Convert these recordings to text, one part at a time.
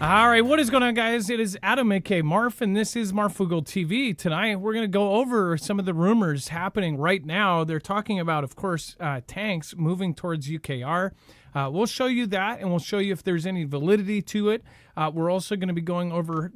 All right, what is going on, guys? It is Adam, aka Marf, and this is Marfoogle TV. Tonight, we're going to go over some of the rumors happening right now. They're talking about, of course, tanks moving towards UKR. We'll show you that, and we'll show you if there's any validity to it. We're also going to be going over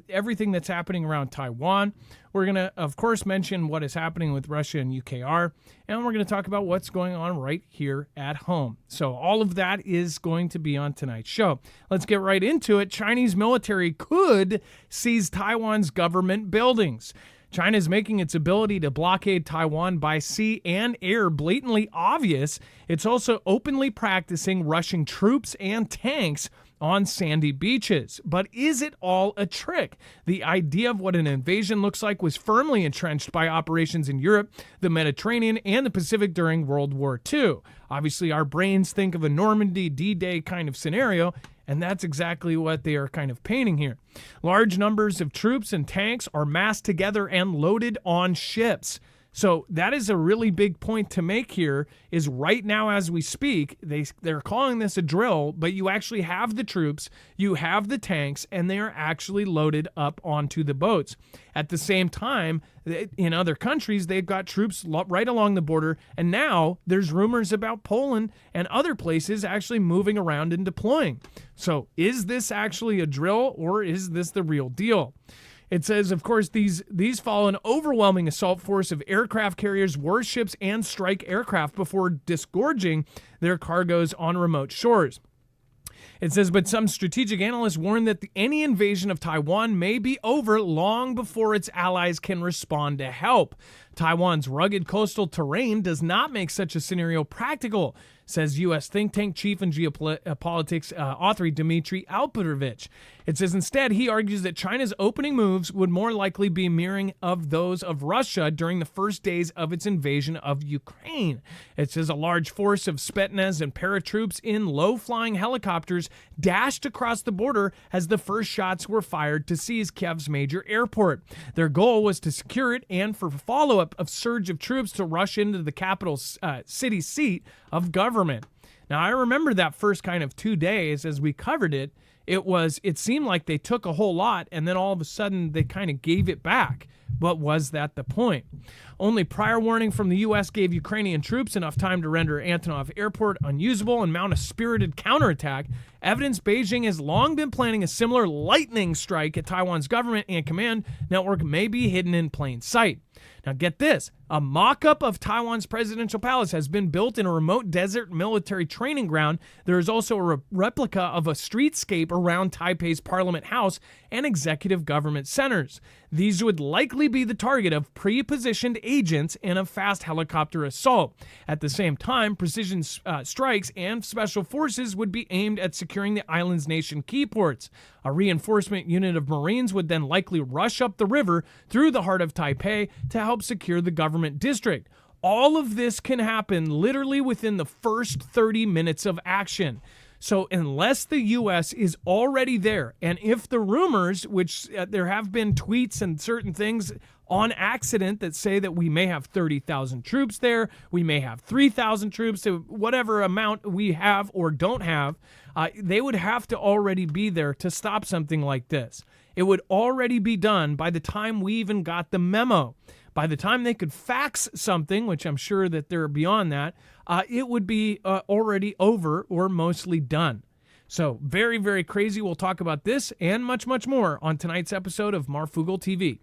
everything that's happening around Taiwan. We're going to, of course, mention what is happening with Russia and UKR, and we're going to talk about what's going on right here at home. So all of that is going to be on tonight's show. Let's get right into it. Chinese military could seize Taiwan's government buildings. China is making its ability to blockade Taiwan by sea and air blatantly obvious. It's also openly practicing rushing troops and tanks on sandy beaches. But is it all a trick? The idea of what an invasion looks like was firmly entrenched by operations in Europe, the Mediterranean, and the Pacific during World War II. Obviously, our brains think of a Normandy D-Day kind of scenario, and that's exactly what they are kind of painting here. Large numbers of troops and tanks are massed together and loaded on ships. So that is a really big point to make here, is right now as we speak, they're calling this a drill, but you actually have the troops, you have the tanks, and they are actually loaded up onto the boats. At the same time, in other countries, they've got troops right along the border, and now there's rumors about Poland and other places actually moving around and deploying. So is this actually a drill, or is this the real deal? It says, of course, these follow an overwhelming assault force of aircraft carriers, warships, and strike aircraft before disgorging their cargoes on remote shores. It says, but some strategic analysts warn that any invasion of Taiwan may be over long before its allies can respond to help. Taiwan's rugged coastal terrain does not make such a scenario practical, says U.S. think tank chief and geopolitics author Dmitry Alperovich. It says instead, he argues that China's opening moves would more likely be mirroring of those of Russia during the first days of its invasion of Ukraine. It says a large force of Spetsnaz and paratroops in low-flying helicopters dashed across the border as the first shots were fired to seize Kiev's major airport. Their goal was to secure it and for follow-up of surge of troops to rush into the capital city seat of government. Now, I remember that first kind of 2 days as we covered it. It seemed like they took a whole lot and then all of a sudden they kind of gave it back. But was that the point? Only prior warning from the U.S. gave Ukrainian troops enough time to render Antonov Airport unusable and mount a spirited counterattack. Evidence Beijing has long been planning a similar lightning strike at Taiwan's government and command network may be hidden in plain sight. Now get this, a mock-up of Taiwan's presidential palace has been built in a remote desert military training ground. There is also a replica of a streetscape around Taipei's Parliament House and executive government centers. These would likely be the target of pre-positioned agents in a fast helicopter assault. At the same time, precision strikes and special forces would be aimed at securing the island's nation key ports. A reinforcement unit of Marines would then likely rush up the river through the heart of Taipei to help secure the government district. All of this can happen literally within the first 30 minutes of action. So unless the U.S. is already there, and if the rumors, which there have been tweets and certain things on accident that say that we may have 30,000 troops there, we may have 3,000 troops, whatever amount we have or don't have, they would have to already be there to stop something like this. It would already be done by the time we even got the memo. By the time they could fax something, which I'm sure that they're beyond that, it would be already over or mostly done. So very, very crazy. We'll talk about this and much, much more on tonight's episode of Marfoogle TV.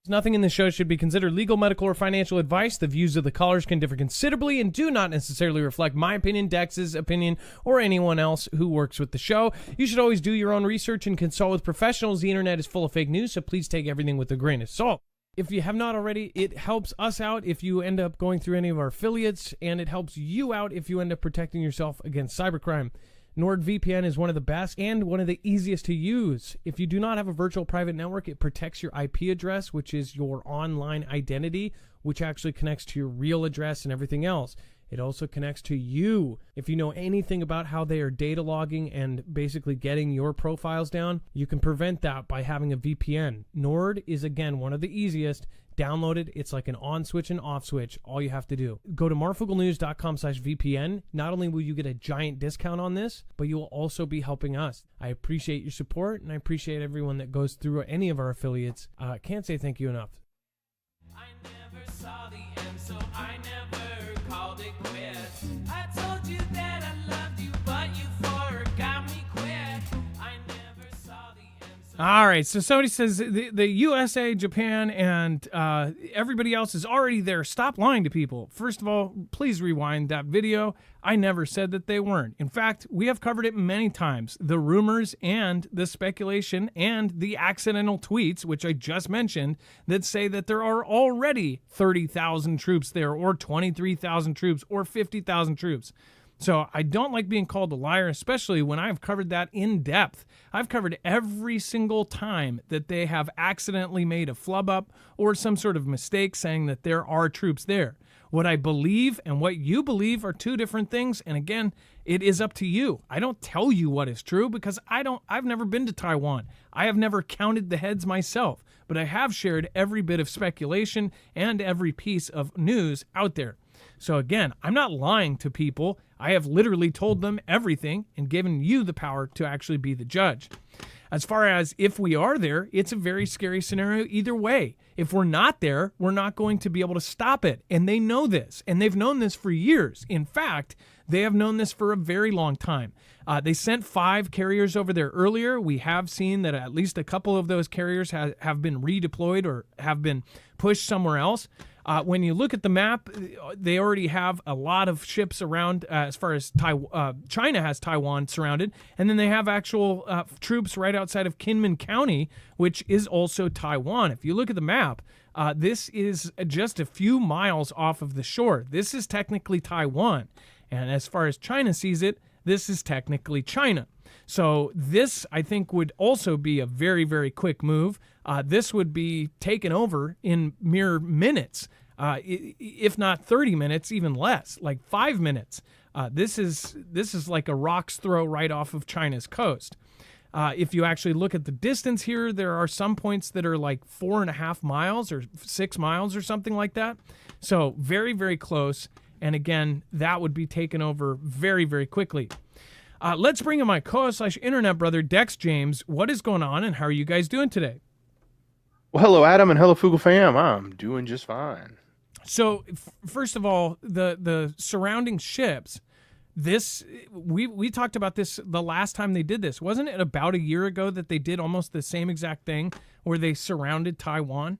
Nothing in this show should be considered legal, medical, or financial advice. The views of the callers can differ considerably and do not necessarily reflect my opinion, Dex's opinion, or anyone else who works with the show. You should always do your own research and consult with professionals. The internet is full of fake news, so please take everything with a grain of salt. If you have not already, it helps us out if you end up going through any of our affiliates, and it helps you out if you end up protecting yourself against cybercrime. NordVPN is one of the best and one of the easiest to use. If you do not have a virtual private network, it protects your IP address, which is your online identity, which actually connects to your real address and everything else. It also connects to you. If you know anything about how they are data logging and basically getting your profiles down, you can prevent that by having a VPN. Nord is, again, one of the easiest. Download it. It's like an on switch and off switch. All you have to do. Go to marfugglenews.com/VPN. Not only will you get a giant discount on this, but you will also be helping us. I appreciate your support, and I appreciate everyone that goes through any of our affiliates. Can't say thank you enough. I never saw the end, so I never called it quits. I told you that I loved you, but you forgot me quick. I never saw the end. All right, so somebody says the USA, Japan, and everybody else is already there. Stop lying to people. First of all, please rewind that video. I never said that they weren't. In fact, we have covered it many times. The rumors and the speculation and the accidental tweets, which I just mentioned, that say that there are already 30,000 troops there, or 23,000 troops, or 50,000 troops. So I don't like being called a liar, especially when I've covered that in depth. I've covered every single time that they have accidentally made a flub up or some sort of mistake saying that there are troops there. What I believe and what you believe are two different things. And again, it is up to you. I don't tell you what is true because I've never been to Taiwan. I have never counted the heads myself, but I have shared every bit of speculation and every piece of news out there. So again, I'm not lying to people. I have literally told them everything and given you the power to actually be the judge. As far as if we are there, it's a very scary scenario either way. If we're not there, we're not going to be able to stop it. And they know this, and they've known this for years. In fact, they have known this for a very long time. They sent 5 carriers over there earlier. We have seen that at least a couple of those carriers have been redeployed or have been pushed somewhere else. When you look at the map, they already have a lot of ships around as far as China has Taiwan surrounded. And then they have actual troops right outside of Kinmen County, which is also Taiwan. If you look at the map, this is just a few miles off of the shore. This is technically Taiwan. And as far as China sees it, this is technically China. So this, I think, would also be a very, very quick move. This would be taken over in mere minutes, if not 30 minutes, even less, like 5 minutes. This is like a rock's throw right off of China's coast. If you actually look at the distance here, there are some points that are like 4.5 miles or 6 miles or something like that. So very, very close. And again, that would be taken over very, very quickly. Let's bring in my co-host/internet brother, Dex James. What is going on, and how are you guys doing today? Well, hello, Adam, and hello, Fugel fam. I'm doing just fine. So, first of all, the surrounding ships. This we talked about this the last time they did this. Wasn't it about a year ago that they did almost the same exact thing, where they surrounded Taiwan?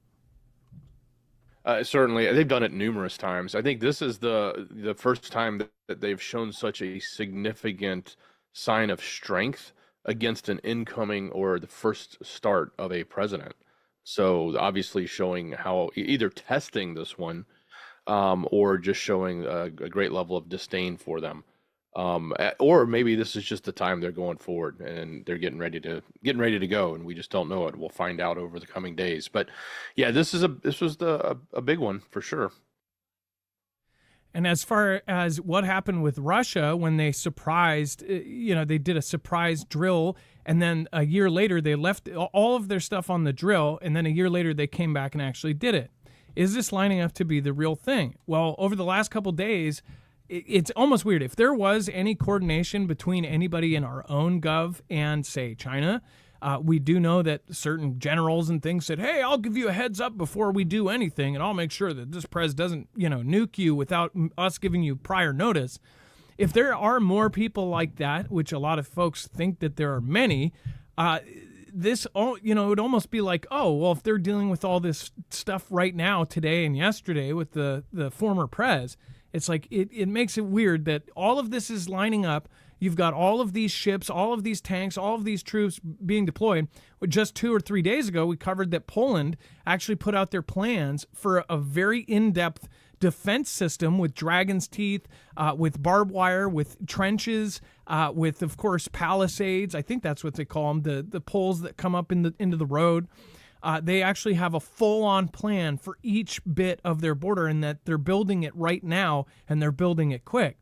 Certainly, they've done it numerous times. I think this is the first time that they've shown such a significant sign of strength against an incoming or the first start of a president. So obviously showing how either testing this one or just showing a great level of disdain for them. Or maybe this is just the time they're going forward and they're getting ready to go, and we just don't know it. We'll find out over the coming days. But yeah, this was a big one for sure. And as far as what happened with Russia when they surprised, they did a surprise drill, and then a year later they left all of their stuff on the drill, and then a year later they came back and actually did it. Is this lining up to be the real thing? Well, over the last couple days, it's almost weird. If there was any coordination between anybody in our own gov and, say, China, we do know that certain generals and things said, hey, I'll give you a heads up before we do anything, and I'll make sure that this prez doesn't, nuke you without us giving you prior notice. If there are more people like that, which a lot of folks think that there are many, this, it would almost be like, oh, well, if they're dealing with all this stuff right now, today and yesterday with the former prez, it's like it makes it weird that all of this is lining up. You've got all of these ships, all of these tanks, all of these troops being deployed. Just 2 or 3 days ago, we covered that Poland actually put out their plans for a very in-depth defense system with dragon's teeth, with barbed wire, with trenches, with, of course, palisades. I think that's what they call them, the poles that come up into the road. They actually have a full-on plan for each bit of their border, and that they're building it right now, and they're building it quick.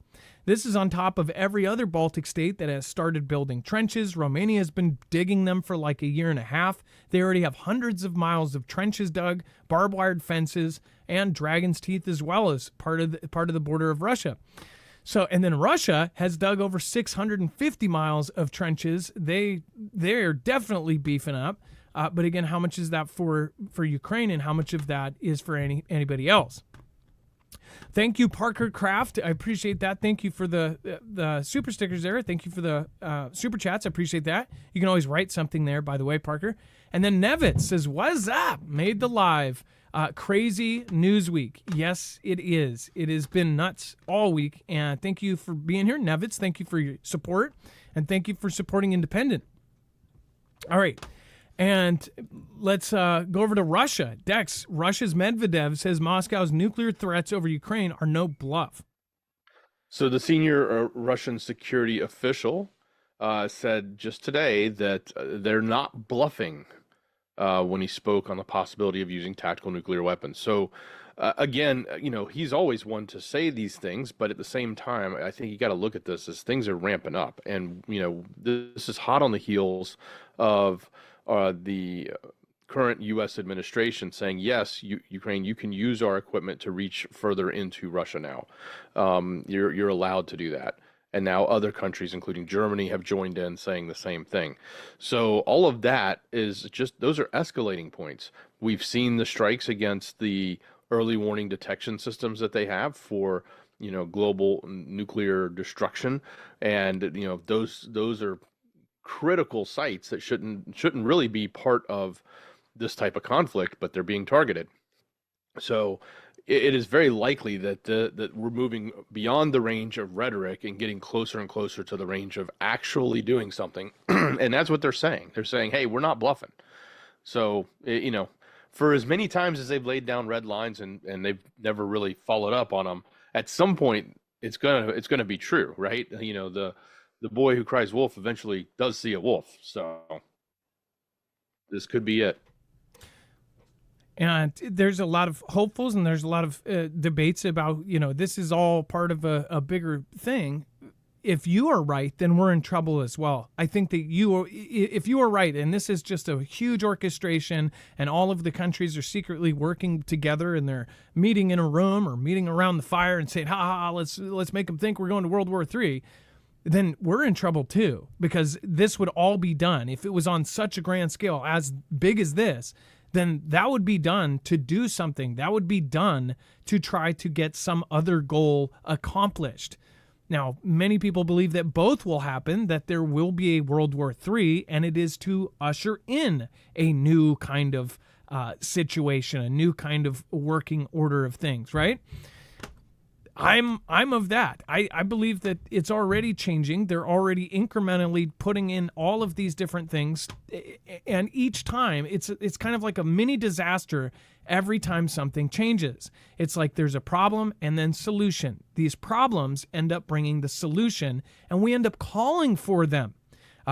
This is on top of every other Baltic state that has started building trenches. Romania has been digging them for like a year and a half. They already have hundreds of miles of trenches dug, barbed wired fences, and dragon's teeth as well as part of the border of Russia. So, and then Russia has dug over 650 miles of trenches. They're definitely beefing up. But again, how much is that for Ukraine, and how much of that is for anybody else? Thank you, Parker Craft. I appreciate that. Thank you for the super stickers there. Thank you for the super chats. I appreciate that. You can always write something there, by the way, Parker. And then Nevitz says, "What's up? Made the live. Crazy news week." Yes, it is. It has been nuts all week. And thank you for being here, Nevitz. Thank you for your support, and thank you for supporting Independent. All right. And let's go over to Russia. Dex, Russia's Medvedev says Moscow's nuclear threats over Ukraine are no bluff. So the senior Russian security official said just today that they're not bluffing when he spoke on the possibility of using tactical nuclear weapons. So again, he's always one to say these things, but at the same time, I think you got to look at this as things are ramping up. And, this is hot on the heels of the current U.S. administration saying, yes, Ukraine, you can use our equipment to reach further into Russia now. You're allowed to do that. And now other countries, including Germany, have joined in saying the same thing. So all of that is just, those are escalating points. We've seen the strikes against the early warning detection systems that they have for, global nuclear destruction. And, those are critical sites that shouldn't really be part of this type of conflict, but they're being targeted. So it is very likely that that we're moving beyond the range of rhetoric and getting closer and closer to the range of actually doing something. And that's what they're saying. They're saying, hey, we're not bluffing. So, for as many times as they've laid down red lines and they've never really followed up on them, at some point it's gonna be true, right? The boy who cries wolf eventually does see a wolf. So this could be it. And there's a lot of hopefuls, and there's a lot of debates about, this is all part of a bigger thing. If you are right, then we're in trouble as well. I think that if you are right, and this is just a huge orchestration, and all of the countries are secretly working together, and they're meeting in a room or meeting around the fire and saying, let's make them think we're going to World War III, then we're in trouble too, because this would all be done. If it was on such a grand scale, as big as this, then that would be done to do something. That would be done to try to get some other goal accomplished. Now, many people believe that both will happen, that there will be a World War III, and it is to usher in a new kind of situation, a new kind of working order of things, right? I'm of that. I believe that it's already changing. They're already incrementally putting in all of these different things, and each time it's kind of like a mini disaster every time something changes. It's like there's a problem and then solution. These problems end up bringing the solution, and we end up calling for them.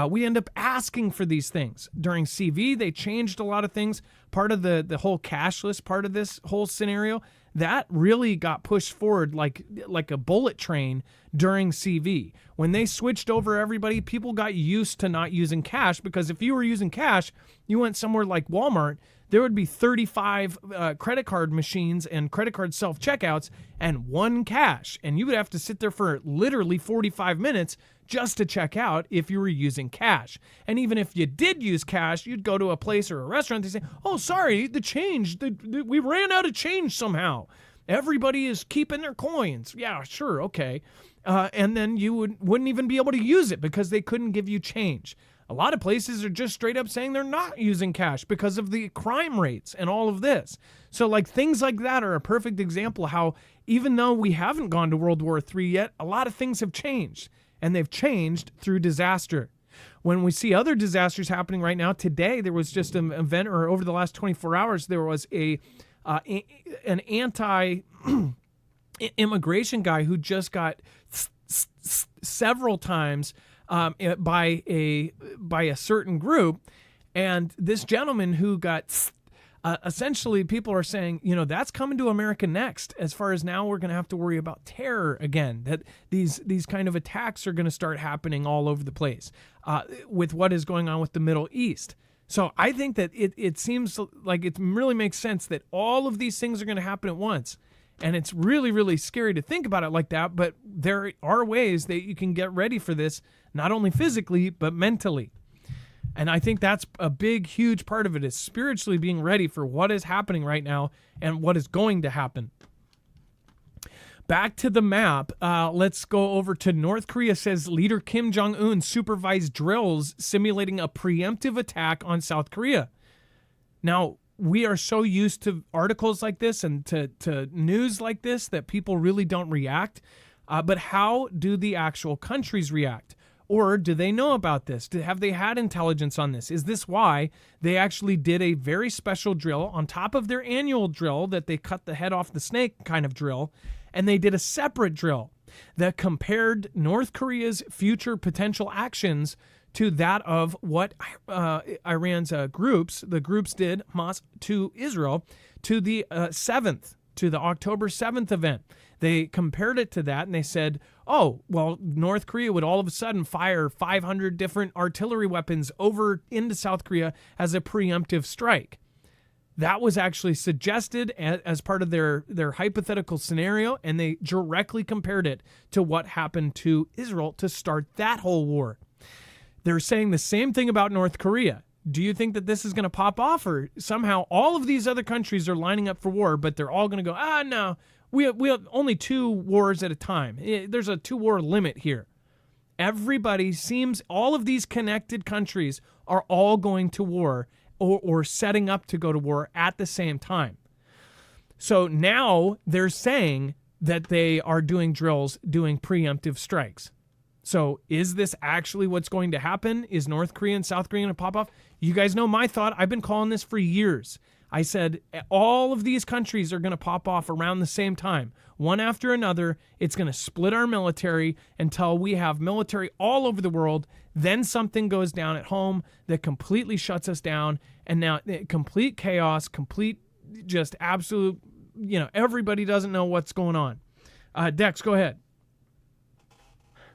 We end up asking for these things. During CV, they changed a lot of things. Part of the whole cashless part of this whole scenario, that really got pushed forward like a bullet train during CV. When they switched over everybody, people got used to not using cash, because if you were using cash, you went somewhere like Walmart, there would be 35 credit card machines and credit card self-checkouts and one cash. And you would have to sit there for literally 45 minutes just to check out if you were using cash. And even if you did use cash, you'd go to a place or a restaurant, they say, oh, sorry, the change, we ran out of change somehow. Everybody is keeping their coins. Yeah, sure, okay. And then you wouldn't even be able to use it because they couldn't give you change. A lot of places are just straight up saying they're not using cash because of the crime rates and all of this. So like things like that are a perfect example of how, even though we haven't gone to World War III yet, a lot of things have changed, and they've changed through disaster. When we see other disasters happening right now, today there was just an event, or over the last 24 hours, there was an anti-immigration guy who just got several times by a certain group, and this gentleman who got essentially people are saying, you know, that's coming to America next. As far as now, we're going to have to worry about terror again, that these kind of attacks are going to start happening all over the place with what is going on with the Middle East. So I think that it seems like it really makes sense that all of these things are going to happen at once. And it's really, really scary to think about it like that. But there are ways that you can get ready for this, not only physically, but mentally. And I think that's a big, huge part of it, is spiritually being ready for what is happening right now and what is going to happen. Back to the map, let's go over to North Korea. Says leader Kim Jong-un supervised drills simulating a preemptive attack on South Korea. Now, we are so used to articles like this and to news like this that people really don't react. But how do the actual countries react? Or do they know about this? Have they had intelligence on this? Is this why they actually did a very special drill on top of their annual drill that they cut the head off the snake kind of drill? And they did a separate drill that compared North Korea's future potential actions to that of what Iran's the groups did, Hamas, to Israel, to the 7th, to the October 7th event. They compared it to that, and they said, oh, well, North Korea would all of a sudden fire 500 different artillery weapons over into South Korea as a preemptive strike. That was actually suggested as part of their hypothetical scenario, and they directly compared it to what happened to Israel to start that whole war. They're saying the same thing about North Korea. Do you think that this is going to pop off, or somehow all of these other countries are lining up for war, but they're all going to go, no, we have only 2 wars at a time. There's a 2-war limit here. Everybody seems, all of these connected countries are all going to war or setting up to go to war at the same time. So now they're saying that they are doing drills, doing preemptive strikes. So is this actually what's going to happen? Is North Korea and South Korea going to pop off? You guys know my thought. I've been calling this for years. I said all of these countries are going to pop off around the same time, one after another. It's going to split our military until we have military all over the world. Then something goes down at home that completely shuts us down. And now complete chaos, complete just absolute, everybody doesn't know what's going on. Dex, go ahead.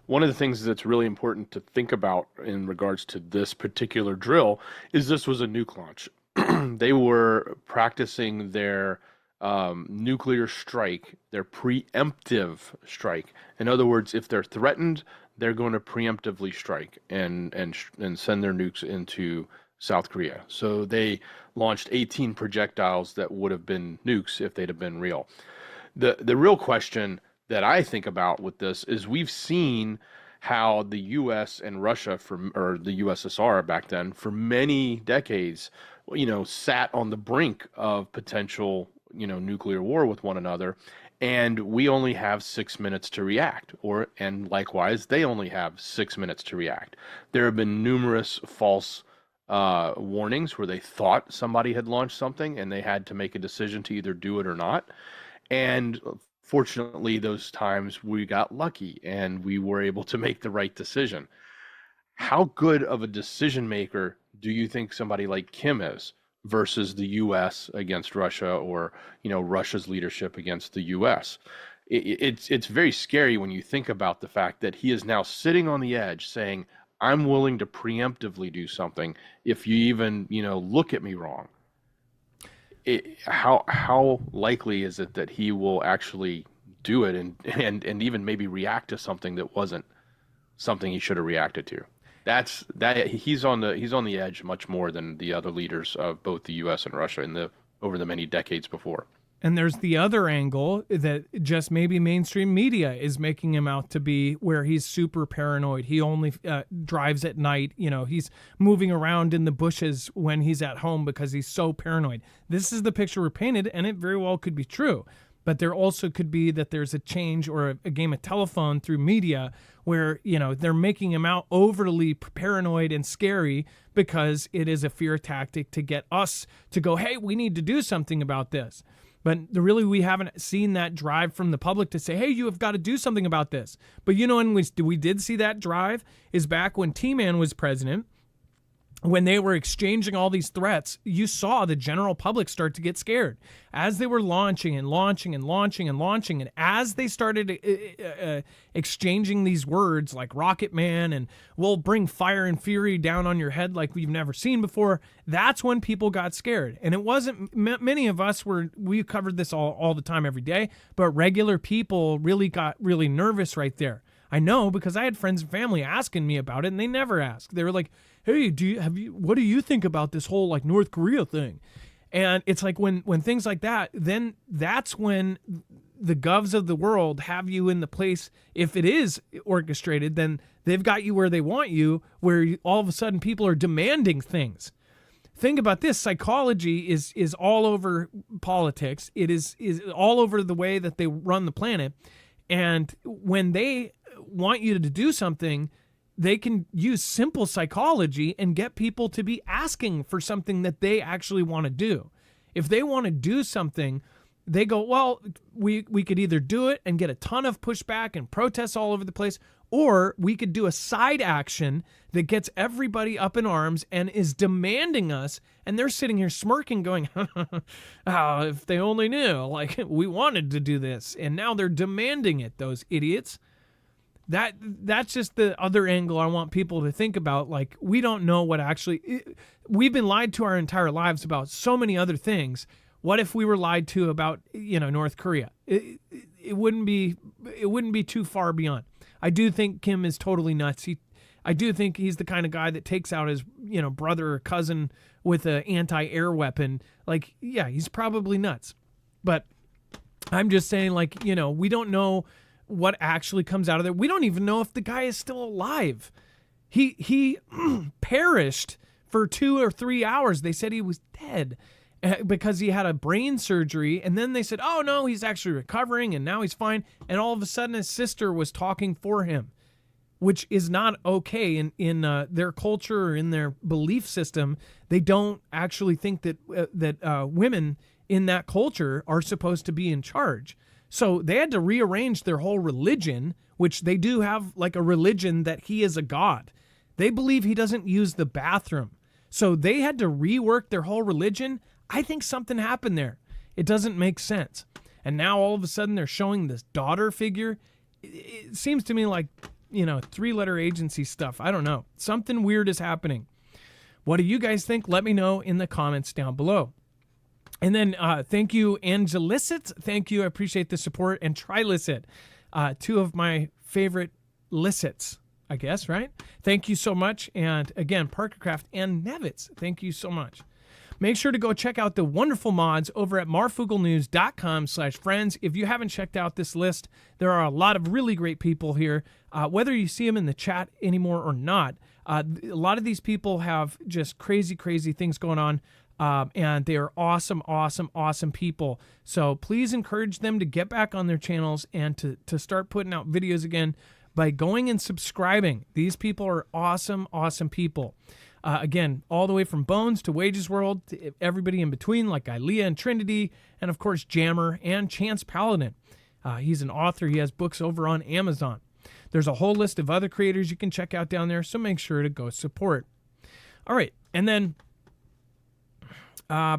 One of the things that's really important to think about in regards to this particular drill is this was a nuke launch. They were practicing their nuclear strike, their preemptive strike. In other words, if they're threatened, they're going to preemptively strike and send their nukes into South Korea. So they launched 18 projectiles that would have been nukes if they'd have been real. The real question that I think about with this is we've seen how the U.S. and Russia, or the USSR back then, for many decades, sat on the brink of potential, nuclear war with one another, and we only have 6 minutes to react, and likewise, they only have 6 minutes to react. There have been numerous false warnings where they thought somebody had launched something and they had to make a decision to either do it or not. And fortunately, those times we got lucky and we were able to make the right decision. How good of a decision maker do you think somebody like Kim is versus the U.S. against Russia, or Russia's leadership against the U.S.? It's very scary when you think about the fact that he is now sitting on the edge saying, I'm willing to preemptively do something if you even look at me wrong. How likely is it that he will actually do it and even maybe react to something that wasn't something he should have reacted to? He's on the edge much more than the other leaders of both the U.S. and Russia over the many decades before. And there's the other angle that just maybe mainstream media is making him out to be, where he's super paranoid. He only drives at night. He's moving around in the bushes when he's at home because he's so paranoid. This is the picture we're painted, and it very well could be true. But there also could be that there's a change or a game of telephone through media where, they're making him out overly paranoid and scary because it is a fear tactic to get us to go, hey, we need to do something about this. But really, we haven't seen that drive from the public to say, hey, you have got to do something about this. But when we did see that drive is back when T-Man was president. when they were exchanging all these threats, you saw the general public start to get scared as they were launching and launching and launching and launching. And as they started exchanging these words like Rocket Man and we'll bring fire and fury down on your head like we've never seen before, that's when people got scared. And it wasn't many of us we covered this all the time every day, but regular people really got really nervous right there. I know, because I had friends and family asking me about it, and they never asked. They were like, "Hey, what do you think about this whole like North Korea thing?" And it's like when things like that, then that's when the govs of the world have you in the place. If it is orchestrated, then they've got you where they want you, where all of a sudden people are demanding things. Think about this. Psychology is all over politics. It is all over the way that they run the planet. And when they want you to do something, they can use simple psychology and get people to be asking for something that they actually want to do. If they want to do something, they go, well, we could either do it and get a ton of pushback and protests all over the place, or we could do a side action that gets everybody up in arms and is demanding us. And they're sitting here smirking going, oh, if they only knew, like we wanted to do this. And now they're demanding it, those idiots. That's just the other angle I want people to think about. Like, we don't know what we've been lied to our entire lives about so many other things. What if we were lied to about, North Korea? It wouldn't be too far beyond. I do think Kim is totally nuts. I do think he's the kind of guy that takes out his, brother or cousin with an anti-air weapon. Like, yeah, he's probably nuts. But I'm just saying, like, we don't know what actually comes out of there. We don't even know if the guy is still alive. He perished for 2 or 3 hours. They said he was dead because he had a brain surgery. And then they said, oh no, he's actually recovering and now he's fine. And all of a sudden his sister was talking for him, which is not okay in their culture or in their belief system. They don't actually think that women in that culture are supposed to be in charge. So they had to rearrange their whole religion, which they do have like a religion that he is a god. They believe he doesn't use the bathroom. So they had to rework their whole religion. I think something happened there. It doesn't make sense. And now all of a sudden they're showing this daughter figure. It seems to me like, 3-letter agency stuff. I don't know. Something weird is happening. What do you guys think? Let me know in the comments down below. And then thank you, Angelicit. Thank you. I appreciate the support. And Trilicit, 2 of my favorite licits, I guess, right? Thank you so much. And again, Parkercraft and Nevitz, thank you so much. Make sure to go check out the wonderful mods over at marfooglenews.com/friends. If you haven't checked out this list, there are a lot of really great people here. Whether you see them in the chat anymore or not, a lot of these people have just crazy, crazy things going on. And they are awesome, awesome, awesome people. So please encourage them to get back on their channels and to start putting out videos again by going and subscribing. These people are awesome, awesome people. Again, all the way from Bones to Wages World, to everybody in between, like Ilea and Trinity, and of course Jammer and Chance Paladin. He's an author. He has books over on Amazon. There's a whole list of other creators you can check out down there, so make sure to go support. All right, and then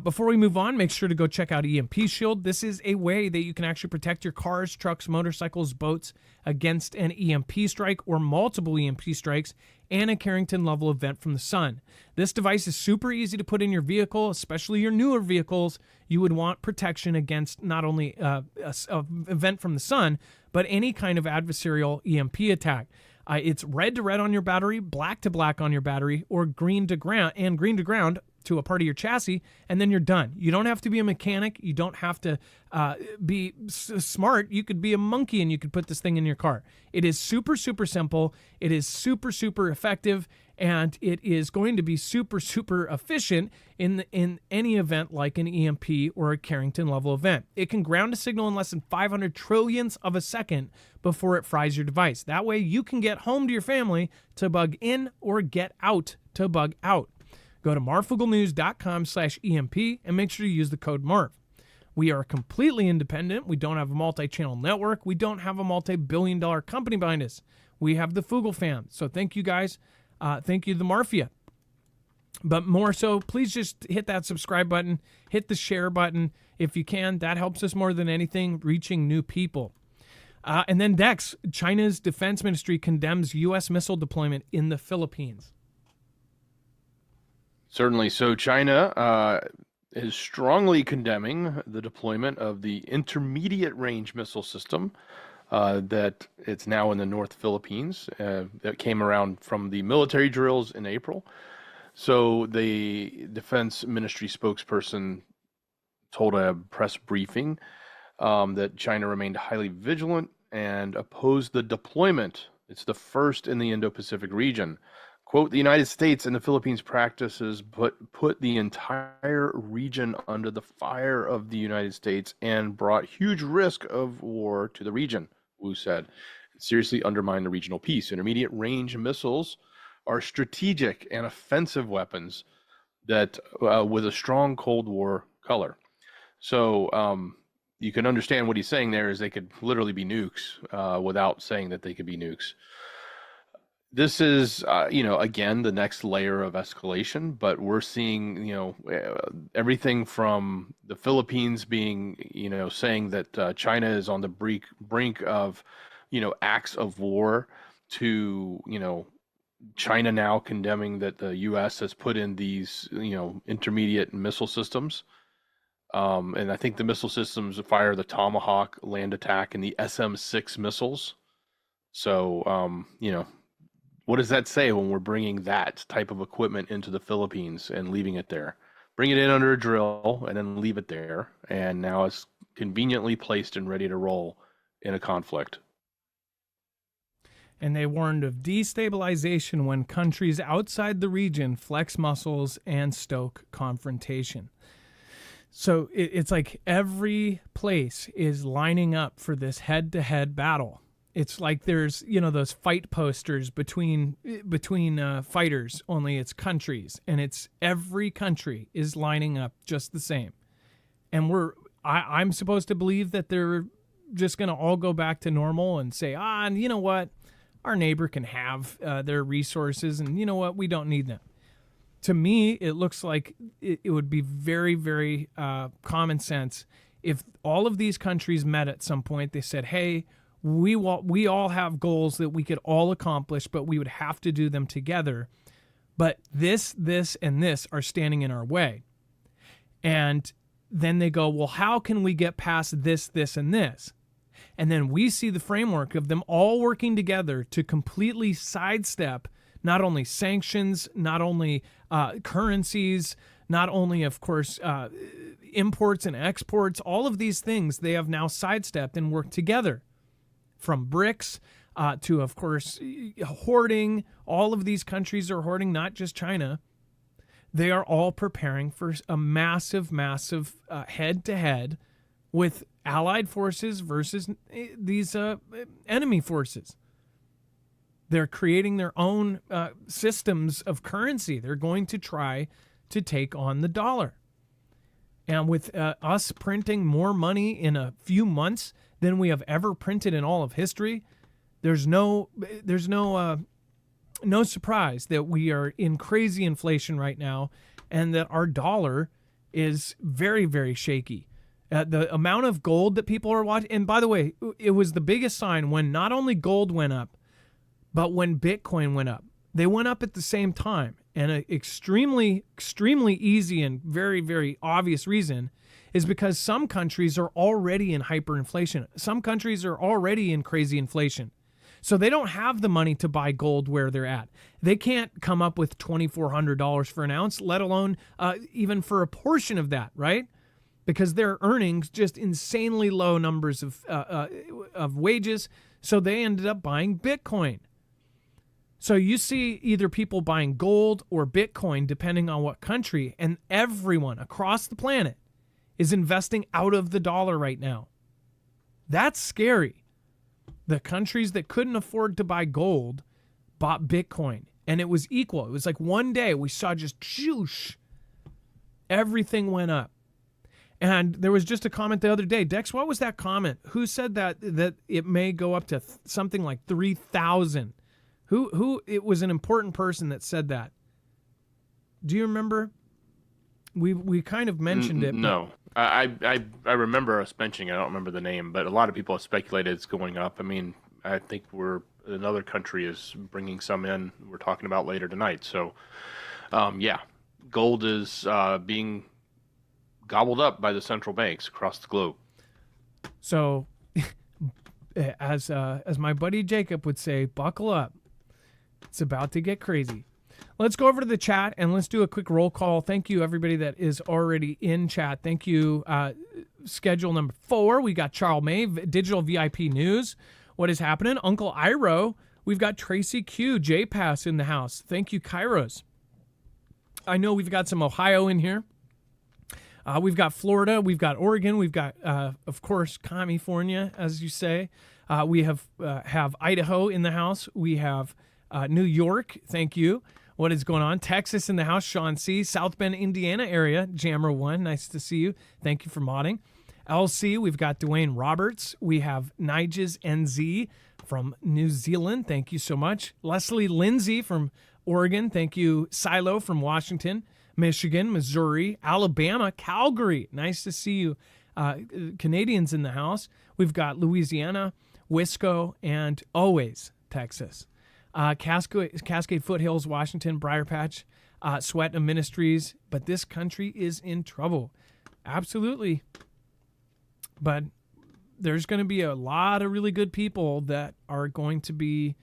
before we move on, make sure to go check out EMP Shield. This is a way that you can actually protect your cars, trucks, motorcycles, boats against an EMP strike or multiple EMP strikes and a Carrington-level event from the sun. This device is super easy to put in your vehicle, especially your newer vehicles. You would want protection against not only an event from the sun, but any kind of adversarial EMP attack. It's red to red on your battery, black to black on your battery, or green to ground to a part of your chassis, and then you're done. You don't have to be a mechanic. You don't have to be smart. You could be a monkey and you could put this thing in your car. It is super, super simple. It is super, super effective, and it is going to be super, super efficient in any event like an EMP or a Carrington level event. It can ground a signal in less than 500 trillionths of a second before it fries your device. That way you can get home to your family to bug in or get out to bug out. Go to marfooglenews.com/EMP and make sure you use the code MARV. We are completely independent. We don't have a multi-channel network. We don't have a multi-billion-dollar company behind us. We have the Foogle fam. So thank you guys. Thank you, the Marfia. But more so, please just hit that subscribe button, hit the share button if you can. That helps us more than anything, reaching new people. And then Dex, China's defense ministry condemns U.S. missile deployment in the Philippines. Certainly. So China is strongly condemning the deployment of the intermediate range missile system that it's now in the North Philippines that came around from the military drills in April. So the defense ministry spokesperson told a press briefing that China remained highly vigilant and opposed the deployment. It's the first in the Indo-Pacific region. Quote, the United States and the Philippines practices put the entire region under the fire of the United States and brought huge risk of war to the region, Wu said. It seriously undermined the regional peace. Intermediate range missiles are strategic and offensive weapons that with a strong Cold War color. So you can understand what he's saying there is they could literally be nukes without saying that they could be nukes. This is, again, the next layer of escalation, but we're seeing, everything from the Philippines being, saying that China is on the brink of, acts of war to, China now condemning that the U.S. has put in these, intermediate missile systems. And I think the missile systems fire the Tomahawk land attack and the SM-6 missiles. So, what does that say when we're bringing that type of equipment into the Philippines and leaving it there? Bring it in under a drill and then leave it there. And now it's conveniently placed and ready to roll in a conflict. And they warned of destabilization when countries outside the region flex muscles and stoke confrontation. So it's like every place is lining up for this head-to-head battle. It's like there's, those fight posters between fighters, only it's countries, and it's every country is lining up just the same. And I'm supposed to believe that they're just going to all go back to normal and say, and you know what? Our neighbor can have their resources, and you know what? We don't need them. To me, it looks like it would be very, very common sense if all of these countries met at some point. They said, hey, we all have goals that we could all accomplish, but we would have to do them together. But this, and this are standing in our way. And then they go, well, how can we get past this, and this? And then we see the framework of them all working together to completely sidestep not only sanctions, not only currencies, not only, of course, imports and exports, all of these things they have now sidestepped and worked together. From BRICS to, of course, hoarding. All of these countries are hoarding, not just China. They are all preparing for a massive, massive head-to-head with allied forces versus these enemy forces. They're creating their own systems of currency. They're going to try to take on the dollar. And with us printing more money in a few months than we have ever printed in all of history, there's no surprise that we are in crazy inflation right now, and that our dollar is very, very shaky. The amount of gold that people are watching, and by the way, it was the biggest sign when not only gold went up, but when Bitcoin went up. They went up at the same time. And an extremely, extremely easy and very, very obvious reason is because some countries are already in hyperinflation. Some countries are already in crazy inflation. So they don't have the money to buy gold where they're at. They can't come up with $2,400 for an ounce, let alone even for a portion of that, right? Because they're earning just insanely low numbers of wages. So they ended up buying Bitcoin. So you see either people buying gold or Bitcoin, depending on what country, and everyone across the planet is investing out of the dollar right now. That's scary. The countries that couldn't afford to buy gold bought Bitcoin, and it was equal. It was like one day we saw just shoosh, everything went up. And there was just a comment the other day. Dex, what was that comment? Who said that it may go up to something like 3,000? Who? It was an important person that said that. Do you remember? We kind of mentioned it. No, I remember us mentioning it. I don't remember the name, but a lot of people have speculated it's going up. I mean, I think another country is bringing some in. We're talking about later tonight. So, yeah, gold is being gobbled up by the central banks across the globe. So, as my buddy Jacob would say, buckle up. It's about to get crazy. Let's go over to the chat and let's do a quick roll call. Thank you, everybody that is already in chat. Thank you. Schedule number 4, we got Charles May, Digital VIP News. What is happening? Uncle Iro. We've got Tracy Q, J-Pass in the house. Thank you, Kairos. I know we've got some Ohio in here. We've got Florida. We've got Oregon. We've got, of course, California, as you say. We have Idaho in the house. We have New York. Thank you. What is going on? Texas in the house, Sean C. South Bend, Indiana area, Jammer 1. Nice to see you. Thank you for modding. LC, we've got Dwayne Roberts. We have Niges NZ from New Zealand. Thank you so much. Leslie Lindsay from Oregon. Thank you. Silo from Washington, Michigan, Missouri, Alabama, Calgary. Nice to see you. Canadians in the house. We've got Louisiana, Wisco, and always Texas. Cascade Foothills, Washington, Briar Patch, Sweat and Ministries. But this country is in trouble. Absolutely. But there's going to be a lot of really good people that are going to be,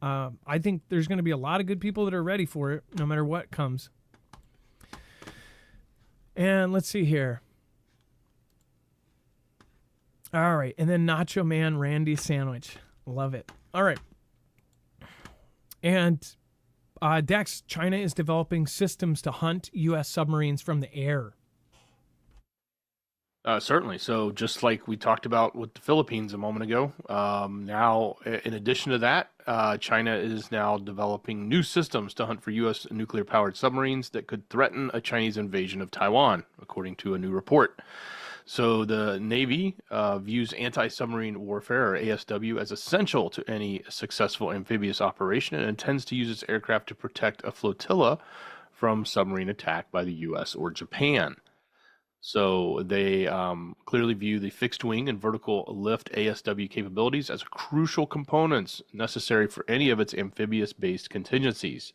I think there's going to be a lot of good people that are ready for it, no matter what comes. And let's see here. All right. And then Nacho Man Randy Sandwich. Love it. All right. And Dex, China is developing systems to hunt U.S. submarines from the air. Certainly. So just like we talked about with the Philippines a moment ago, now in addition to that, China is now developing new systems to hunt for U.S. nuclear-powered submarines that could threaten a Chinese invasion of Taiwan, according to a new report. So the Navy views anti-submarine warfare, or ASW, as essential to any successful amphibious operation and intends to use its aircraft to protect a flotilla from submarine attack by the U.S. or Japan. So they clearly view the fixed-wing and vertical lift ASW capabilities as crucial components necessary for any of its amphibious-based contingencies,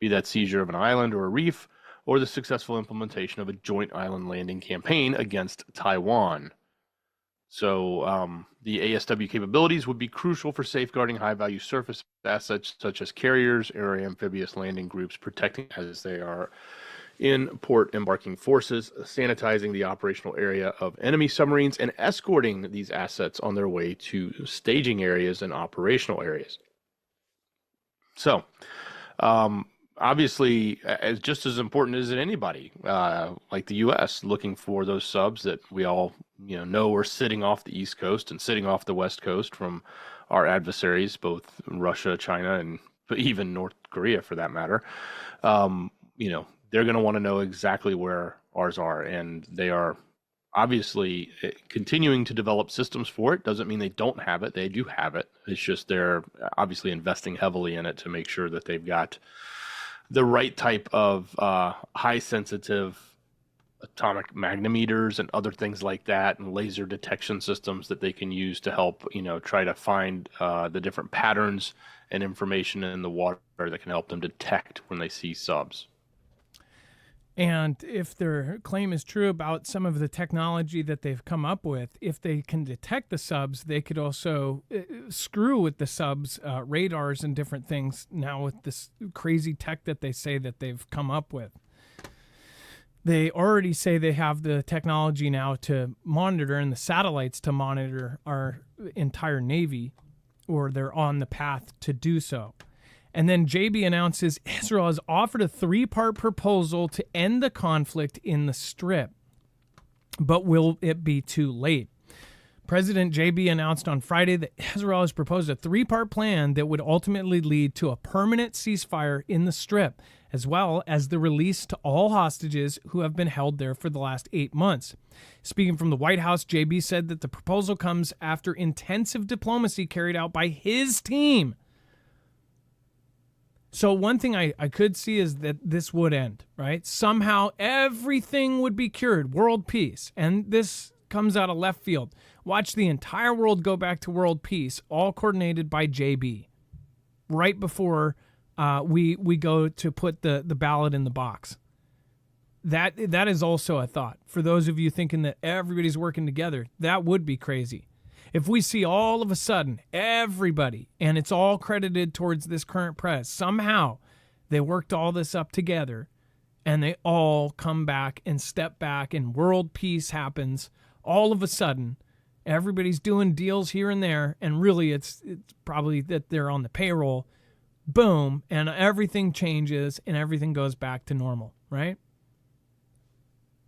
be that seizure of an island or a reef, or the successful implementation of a joint island landing campaign against Taiwan. So the ASW capabilities would be crucial for safeguarding high-value surface assets such as carriers, air amphibious landing groups, protecting as they are in port embarking forces, sanitizing the operational area of enemy submarines, and escorting these assets on their way to staging areas and operational areas. So, obviously, just as important as anybody, like the U.S., looking for those subs that we all know are sitting off the East Coast and sitting off the West Coast from our adversaries, both Russia, China, and even North Korea, for that matter. They're going to want to know exactly where ours are, and they are obviously continuing to develop systems for it. Doesn't mean they don't have it. They do have it. It's just they're obviously investing heavily in it to make sure that they've got the right type of high sensitive atomic magnetometers and other things like that, and laser detection systems that they can use to help try to find the different patterns and information in the water that can help them detect when they see subs. And if their claim is true about some of the technology that they've come up with, if they can detect the subs, they could also screw with the subs, radars and different things now with this crazy tech that they say that they've come up with. They already say they have the technology now to monitor and the satellites to monitor our entire Navy, or they're on the path to do so. And then JB announces Israel has offered a 3-part proposal to end the conflict in the Strip. But will it be too late? President JB announced on Friday that Israel has proposed a 3-part plan that would ultimately lead to a permanent ceasefire in the Strip, as well as the release to all hostages who have been held there for the last 8 months. Speaking from the White House, JB said that the proposal comes after intensive diplomacy carried out by his team. So one thing I could see is that this would end, right? Somehow everything would be cured, world peace. And this comes out of left field. Watch the entire world go back to world peace, all coordinated by JB, right before we go to put the ballot in the box. That is also a thought. For those of you thinking that everybody's working together, that would be crazy. If we see all of a sudden everybody, and it's all credited towards this current press, somehow they worked all this up together and they all come back and step back and world peace happens, all of a sudden everybody's doing deals here and there, and really it's probably that they're on the payroll, boom, and everything changes and everything goes back to normal, right?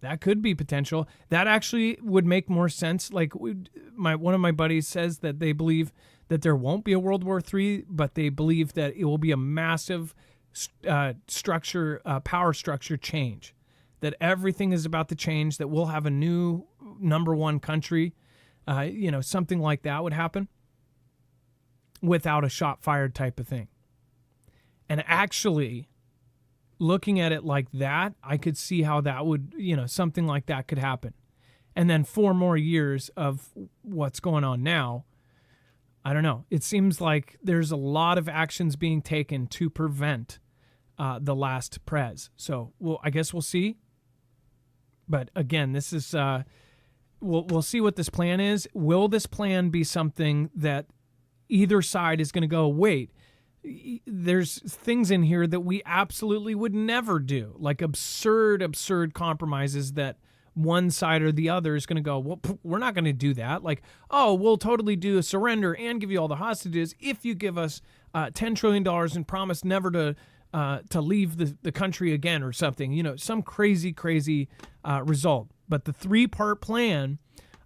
That could be potential. That actually would make more sense. Like one of my buddies says that they believe that there won't be a World War III, but they believe that it will be a massive power structure change. That everything is about to change. That we'll have a new number one country. Something like that would happen without a shot fired type of thing. And actually, looking at it like that, I could see how that would, something like that could happen. And then 4 more years of what's going on now, I don't know. It seems like there's a lot of actions being taken to prevent the last prez. So, I guess we'll see. But again, this is, we'll see what this plan is. Will this plan be something that either side is going to go, wait, there's things in here that we absolutely would never do, like absurd compromises that one side or the other is going to go, well, we're not going to do that. Like, oh, we'll totally do a surrender and give you all the hostages if you give us $10 trillion and promise never to leave the country again or something, some crazy result. But the 3-part plan,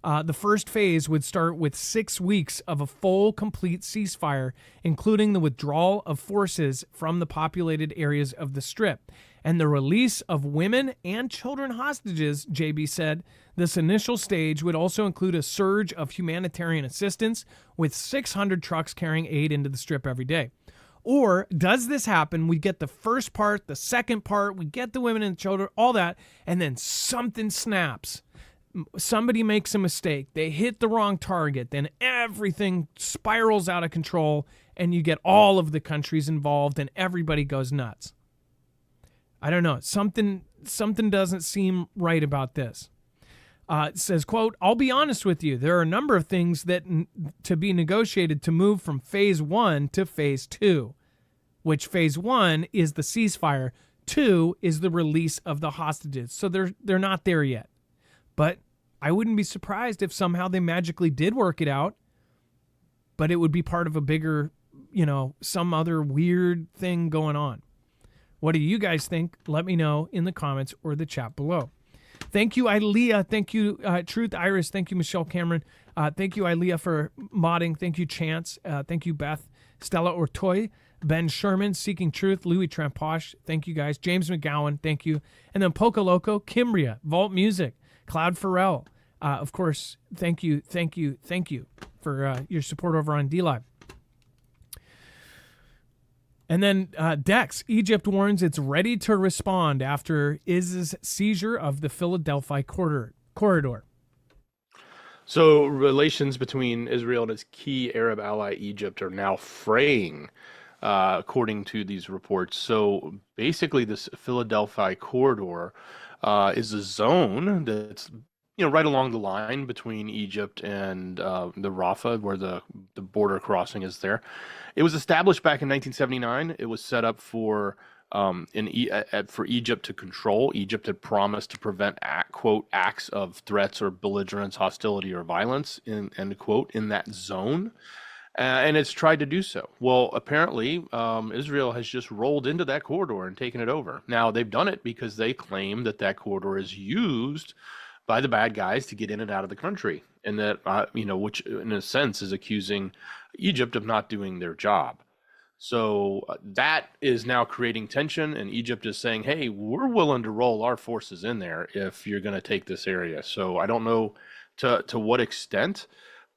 the first phase would start with 6 weeks of a full, complete ceasefire, including the withdrawal of forces from the populated areas of the Strip and the release of women and children hostages, JB said. This initial stage would also include a surge of humanitarian assistance with 600 trucks carrying aid into the Strip every day. Or does this happen? We get the first part, the second part, we get the women and children, all that, and then something snaps. Somebody makes a mistake, they hit the wrong target, then everything spirals out of control and you get all of the countries involved and everybody goes nuts. I don't know. Something doesn't seem right about this. It says, quote, I'll be honest with you. There are a number of things that to be negotiated to move from phase 1 to phase 2, which phase 1 is the ceasefire. 2 is the release of the hostages. So they're not there yet. But I wouldn't be surprised if somehow they magically did work it out, but it would be part of a bigger, some other weird thing going on. What do you guys think? Let me know in the comments or the chat below. Thank you, Ilea. Thank you, Truth Iris. Thank you, Michelle Cameron. Thank you, Ilea, for modding. Thank you, Chance. Thank you, Beth. Stella Ortoy. Ben Sherman, Seeking Truth. Louis Tramposh. Thank you, guys. James McGowan. Thank you. And then Poca Loco. Kimbria. Vault Music. Cloud Pharrell. Of course, thank you for your support over on DLive. And then Dex, Egypt warns it's ready to respond after IS's seizure of the Philadelphia corridor. So relations between Israel and its key Arab ally Egypt are now fraying, according to these reports. So basically this Philadelphia corridor is a zone that's right along the line between Egypt and the Rafah, where the border crossing is there. It was established back in 1979. It was set up for Egypt to control. Egypt had promised to prevent quote acts of threats or belligerence, hostility, or violence end quote in that zone. And it's tried to do so. Well, apparently, Israel has just rolled into that corridor and taken it over. Now, they've done it because they claim that corridor is used by the bad guys to get in and out of the country, and that which in a sense is accusing Egypt of not doing their job. So that is now creating tension, and Egypt is saying, hey, we're willing to roll our forces in there if you're going to take this area. So I don't know to what extent,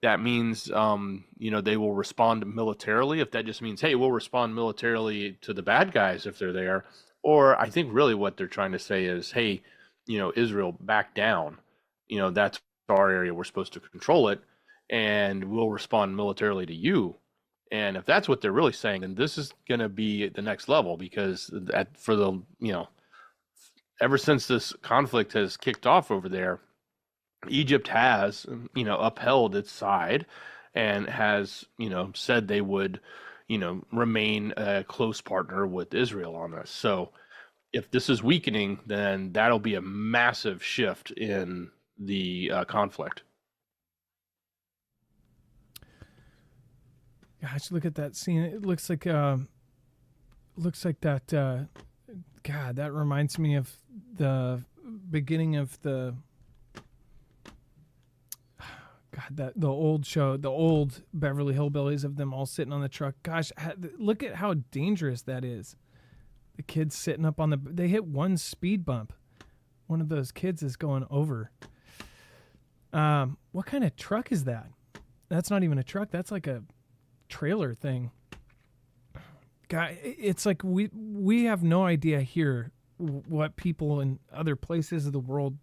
that means, they will respond militarily, if that just means, hey, we'll respond militarily to the bad guys if they're there. Or I think really what they're trying to say is, hey, Israel, back down. That's our area. We're supposed to control it, and we'll respond militarily to you. And if that's what they're really saying, then this is going to be the next level, because ever since this conflict has kicked off over there, Egypt has, upheld its side and has, said they would, remain a close partner with Israel on this. So if this is weakening, then that'll be a massive shift in the conflict. Gosh, look at that scene. It looks like that. God, that reminds me of the beginning of the. God, the old show, the old Beverly Hillbillies, of them all sitting on the truck. Gosh, look at how dangerous that is. The kids sitting up on they hit one speed bump. One of those kids is going over. What kind of truck is that? That's not even a truck. That's like a trailer thing. God, it's like we have no idea here what people in other places of the world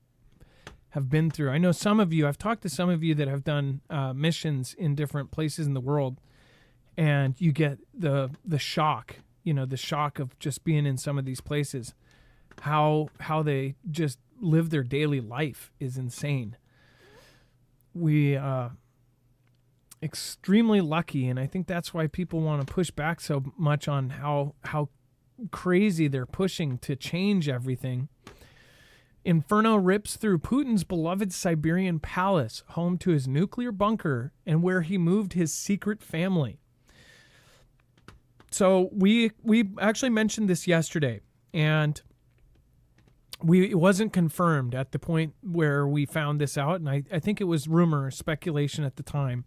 have been through. I know some of you, I've talked to some of you that have done missions in different places in the world, and you get the shock, the shock of just being in some of these places. How they just live their daily life is insane. We extremely lucky, and I think that's why people want to push back so much on how crazy they're pushing to change everything. Inferno rips through Putin's beloved Siberian palace, home to his nuclear bunker and where he moved his secret family. So we actually mentioned this yesterday, and it wasn't confirmed at the point where we found this out, and I think it was rumor or speculation at the time.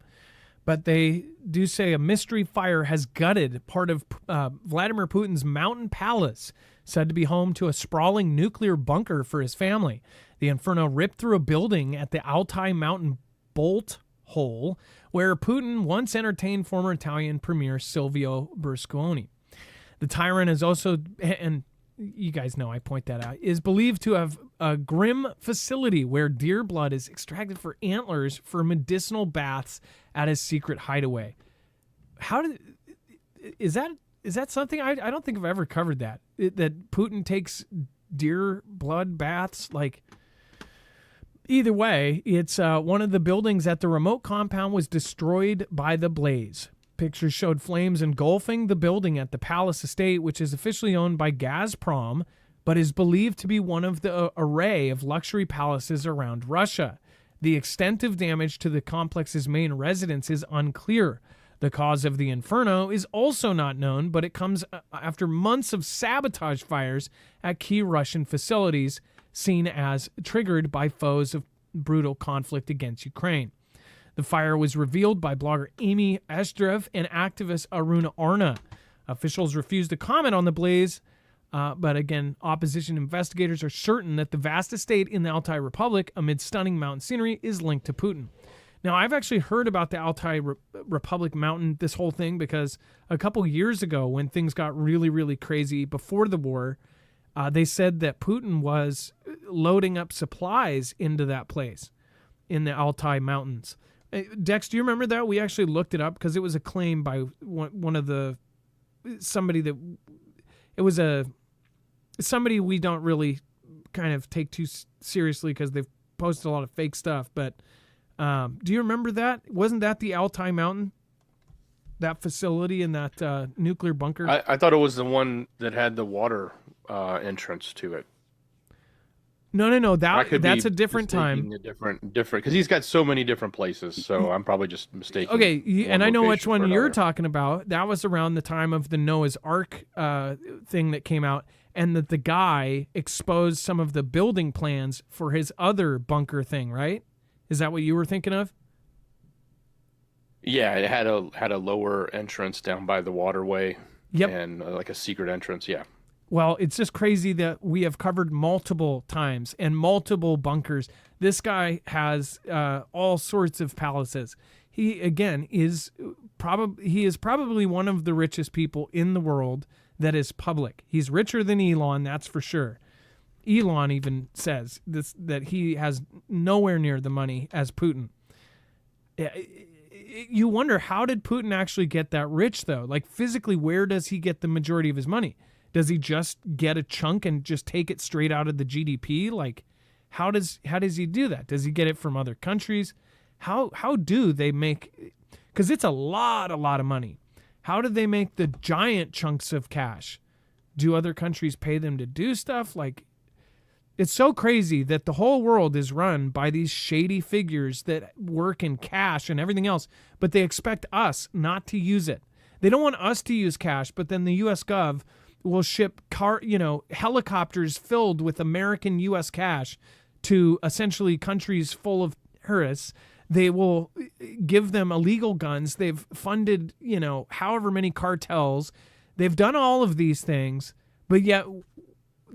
But they do say a mystery fire has gutted part of Vladimir Putin's mountain palace, said to be home to a sprawling nuclear bunker for his family. The inferno ripped through a building at the Altai mountain bolt hole, where Putin once entertained former Italian Premier Silvio Berlusconi. The tyrant is also, and you guys know I point that out, is believed to have a grim facility where deer blood is extracted for antlers for medicinal baths at his secret hideaway. Is that something? I don't think I've ever covered that. That Putin takes deer blood baths. Like, either way, it's one of the buildings at the remote compound was destroyed by the blaze. Pictures showed flames engulfing the building at the Palace Estate, which is officially owned by Gazprom, but is believed to be one of the array of luxury palaces around Russia. The extent of damage to the complex's main residence is unclear. The cause of the inferno is also not known, but it comes after months of sabotage fires at key Russian facilities, seen as triggered by foes of brutal conflict against Ukraine. The fire was revealed by blogger Amy Esdrev and activist Aruna Arna. Officials refused to comment on the blaze, but again, opposition investigators are certain that the vast estate in the Altai Republic, amid stunning mountain scenery, is linked to Putin. Now, I've actually heard about the Altai Republic mountain, this whole thing, because a couple years ago, when things got really, really crazy before the war, they said that Putin was loading up supplies into that place in the Altai Mountains. Dex, do you remember that? We actually looked it up because it was a claim by somebody we don't really kind of take too seriously because they've posted a lot of fake stuff. But do you remember that? Wasn't that the Altai Mountain? That facility in that nuclear bunker? I thought it was the one that had the water entrance to it. No. That's a different time. A different, because he's got so many different places. So I'm probably just mistaken. Okay, and I know which one you're talking about. That was around the time of the Noah's Ark thing that came out, and that the guy exposed some of the building plans for his other bunker thing, right? Is that what you were thinking of? Yeah, it had a lower entrance down by the waterway. Yep. And like a secret entrance. Yeah. Well, it's just crazy that we have covered multiple times and multiple bunkers. This guy has all sorts of palaces. he again is probably one of the richest people in the world that is public. He's richer than Elon, that's for sure. Elon even says this, that he has nowhere near the money as Putin. You wonder, how did Putin actually get that rich, though? Like, physically, where does he get the majority of his money? Does he just get a chunk and just take it straight out of the GDP? Like, how does he do that? Does he get it from other countries? How do they make? Because it's a lot of money. How do they make the giant chunks of cash? Do other countries pay them to do stuff? Like, it's so crazy that the whole world is run by these shady figures that work in cash and everything else, but they expect us not to use it. They don't want us to use cash, but then the U.S. Gov will ship helicopters filled with American U.S. cash to essentially countries full of terrorists. They will give them illegal guns. They've funded, however many cartels. They've done all of these things, but yet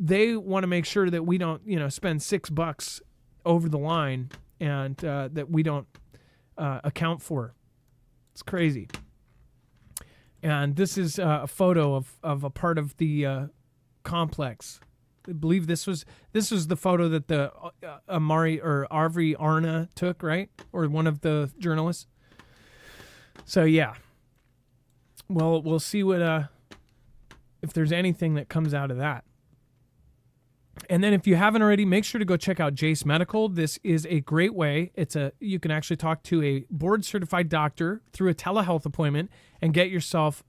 they want to make sure that we don't, spend $6 over the line and that we don't account for. It's crazy. And this is a photo of a part of the complex. I believe this was the photo that the Arvi Arna took, right? Or one of the journalists. So yeah. Well, we'll see what if there's anything that comes out of that. And then if you haven't already, make sure to go check out Jace Medical. This is a great way. You can actually talk to a board-certified doctor through a telehealth appointment and get yourself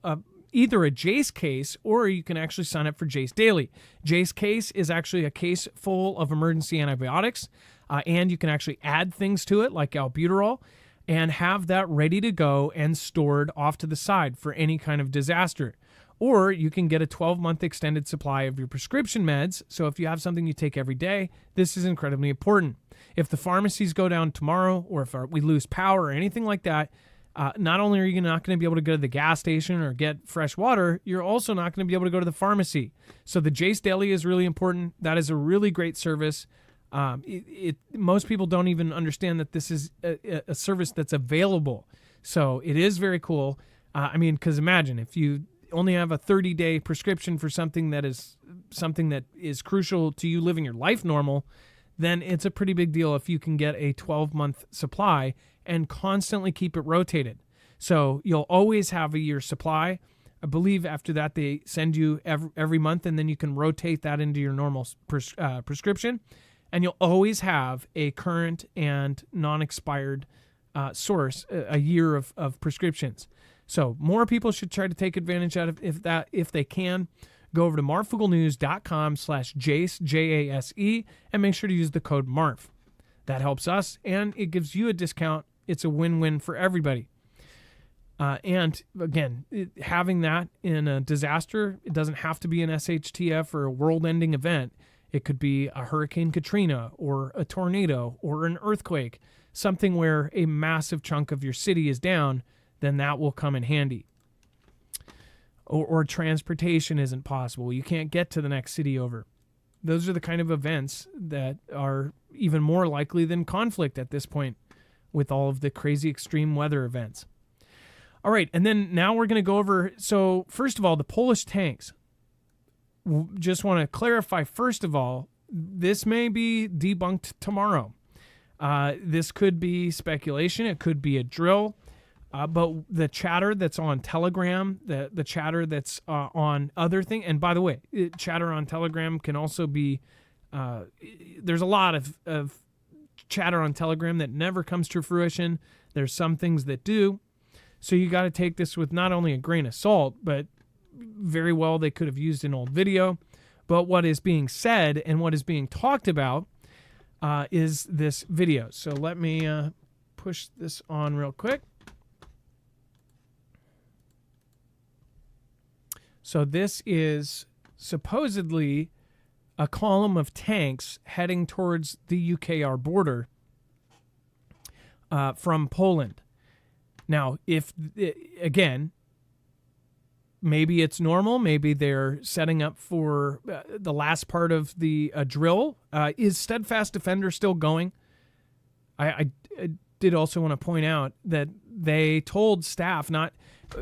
either a Jace case, or you can actually sign up for Jace Daily. Jace case is actually a case full of emergency antibiotics, and you can actually add things to it like albuterol and have that ready to go and stored off to the side for any kind of disaster. Or you can get a 12-month extended supply of your prescription meds. So if you have something you take every day, this is incredibly important. If the pharmacies go down tomorrow, or if we lose power or anything like that, not only are you not going to be able to go to the gas station or get fresh water, you're also not going to be able to go to the pharmacy. So the Jace Daily is really important. That is a really great service. Most people don't even understand that this is a service that's available. So it is very cool. Because imagine if you only have a 30-day prescription for something that is crucial to you living your life normal, then it's a pretty big deal if you can get a 12-month supply and constantly keep it rotated. So you'll always have a year's supply. I believe after that they send you every month, and then you can rotate that into your normal prescription. And you'll always have a current and non-expired source, a year of prescriptions. So more people should try to take advantage of if they can. Go over to marfooglenews.com/Jase, Jase, and make sure to use the code MARF. That helps us, and it gives you a discount. It's a win-win for everybody. And again, having that in a disaster, it doesn't have to be an SHTF or a world-ending event. It could be a Hurricane Katrina or a tornado or an earthquake, something where a massive chunk of your city is down. Then that will come in handy. Or transportation isn't possible. You can't get to the next city over. Those are the kind of events that are even more likely than conflict at this point with all of the crazy extreme weather events. All right, and then now we're going to go over, so first of all, the Polish tanks. Just want to clarify, first of all, this may be debunked tomorrow. This could be speculation. It could be a drill. But the chatter that's on Telegram, the chatter that's on other things, and by the way, chatter on Telegram can also be, there's a lot of chatter on Telegram that never comes to fruition. There's some things that do. So you got to take this with not only a grain of salt, but very well they could have used an old video. But what is being said and what is being talked about is this video. So let me push this on real quick. So this is supposedly a column of tanks heading towards the UKR border from Poland. Now, again, maybe it's normal. Maybe they're setting up for the last part of the drill. Is Steadfast Defender still going? I did also want to point out that they told staff not.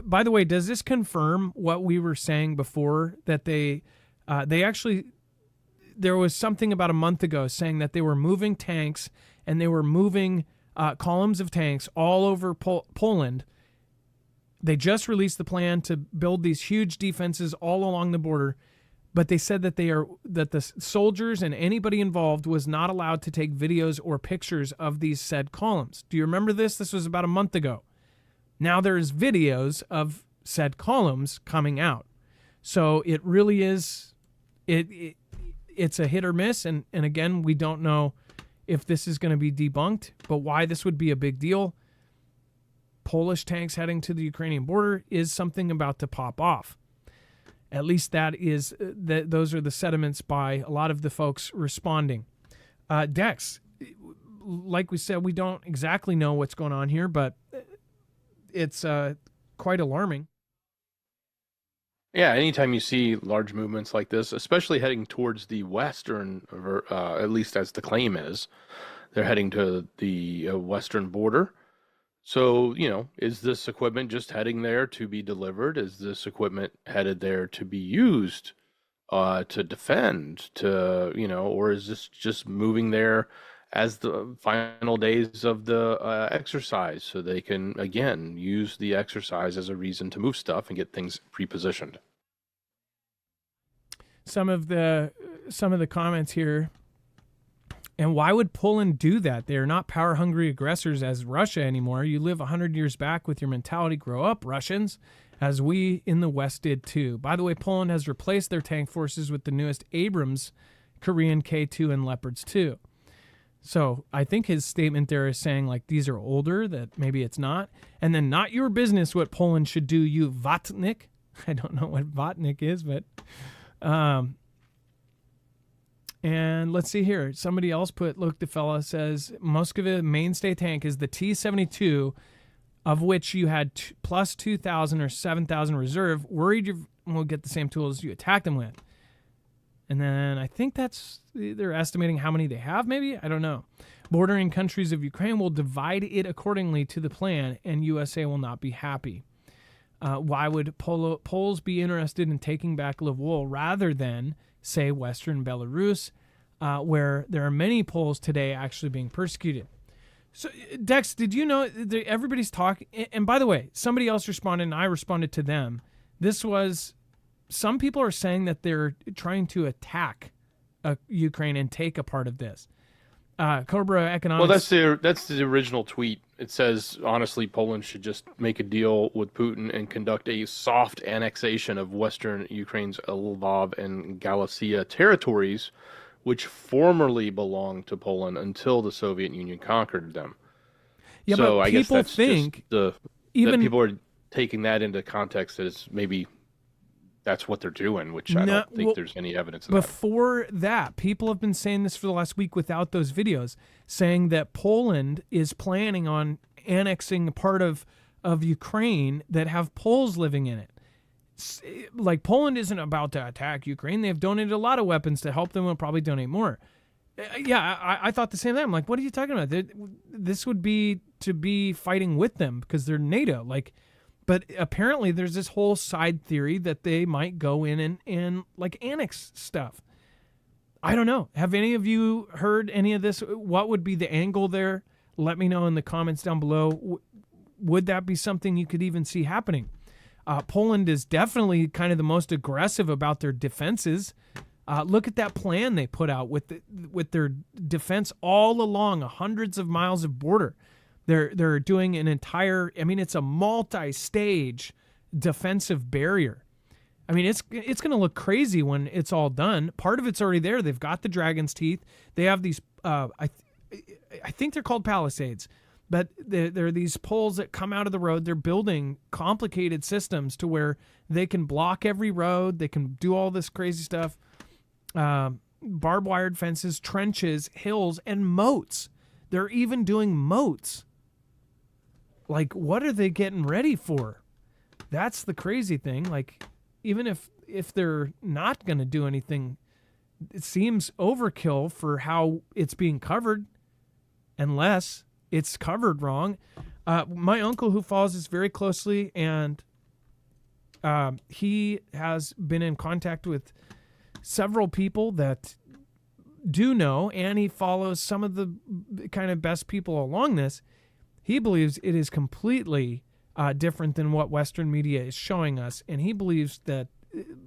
By the way, does this confirm what we were saying before, that they actually, there was something about a month ago saying that they were moving tanks and they were moving columns of tanks all over Poland. They just released the plan to build these huge defenses all along the border, but they said that the soldiers and anybody involved was not allowed to take videos or pictures of these said columns. Do you remember this? This was about a month ago. Now there's videos of said columns coming out. So it really is, it's a hit or miss. And again, we don't know if this is going to be debunked, but why this would be a big deal. Polish tanks heading to the Ukrainian border is something about to pop off. At least those are the sentiments by a lot of the folks responding. Dex, like we said, we don't exactly know what's going on here, but it's quite alarming. Yeah, anytime you see large movements like this, especially heading towards the western, at least as the claim is, they're heading to the western border. So, is this equipment just heading there to be delivered? Is this equipment headed there to be used to defend, or is this just moving there as the final days of the exercise so they can, again, use the exercise as a reason to move stuff and get things pre-positioned? Some of the comments here. And why would Poland do that? They are not power-hungry aggressors as Russia anymore. You live 100 years back with your mentality. Grow up, Russians, as we in the West did too. By the way, Poland has replaced their tank forces with the newest Abrams Korean K2 and Leopards 2. So I think his statement there is saying, like, these are older, that maybe it's not. And then not your business what Poland should do, you vatnik. I don't know what vatnik is, but... And let's see here. Somebody else look, the fella says, Moscow mainstay tank is the T-72, of which you had plus 2,000 or 7,000 reserve. Worried you won't get the same tools you attack them with. And then I think they're estimating how many they have, maybe? I don't know. Bordering countries of Ukraine will divide it accordingly to the plan, and USA will not be happy. Why would Poles be interested in taking back Lvov rather than, say, Western Belarus, where there are many Poles today actually being persecuted? So, Dex, did you know that everybody's talking? And by the way, somebody else responded, and I responded to them. Some people are saying that they're trying to attack Ukraine and take a part of this. Cobra Economics. Well, that's the original tweet. It says, honestly, Poland should just make a deal with Putin and conduct a soft annexation of Western Ukraine's Lvov and Galicia territories, which formerly belonged to Poland until the Soviet Union conquered them. Yeah, so but I guess that's think just that people are taking that into context as maybe that's what they're doing, which I don't think there's any evidence of. Before that, people have been saying this for the last week without those videos, saying that Poland is planning on annexing a part of Ukraine that have Poles living in it. Like, Poland isn't about to attack Ukraine. They've donated a lot of weapons to help them. We'll probably donate more. Yeah, I thought the same thing. I'm like, what are you talking about? This would be to be fighting with them because they're NATO. But apparently there's this whole side theory that they might go in and like annex stuff. I don't know. Have any of you heard any of this? What would be the angle there? Let me know in the comments down below. Would that be something you could even see happening? Poland is definitely kind of the most aggressive about their defenses. Look at that plan they put out with their defense all along hundreds of miles of border. They're doing an entire, it's a multi-stage defensive barrier. It's going to look crazy when it's all done. Part of it's already there. They've got the dragon's teeth. They have these, I think they're called palisades, but they're these poles that come out of the road. They're building complicated systems to where they can block every road. They can do all this crazy stuff. Barbed wired fences, trenches, hills, and moats. They're even doing moats. Like, what are they getting ready for? That's the crazy thing. Like, even if they're not going to do anything, it seems overkill for how it's being covered, unless it's covered wrong. My uncle, who follows this very closely, and he has been in contact with several people that do know, and he follows some of the kind of best people along this. He believes it is completely different than what Western media is showing us, and he believes that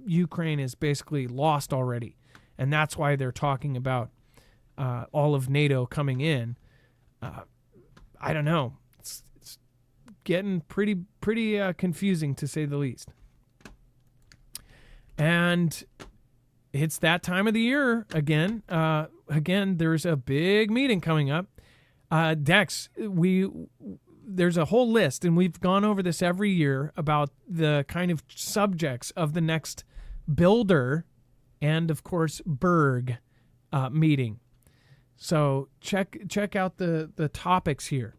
Ukraine is basically lost already, and that's why they're talking about all of NATO coming in. I don't know. It's getting pretty confusing, to say the least. And it's that time of the year again. Again, there's a big meeting coming up. Dex, there's a whole list, and we've gone over this every year about the kind of subjects of the next Builder and, of course, Berg meeting. So check out the topics here.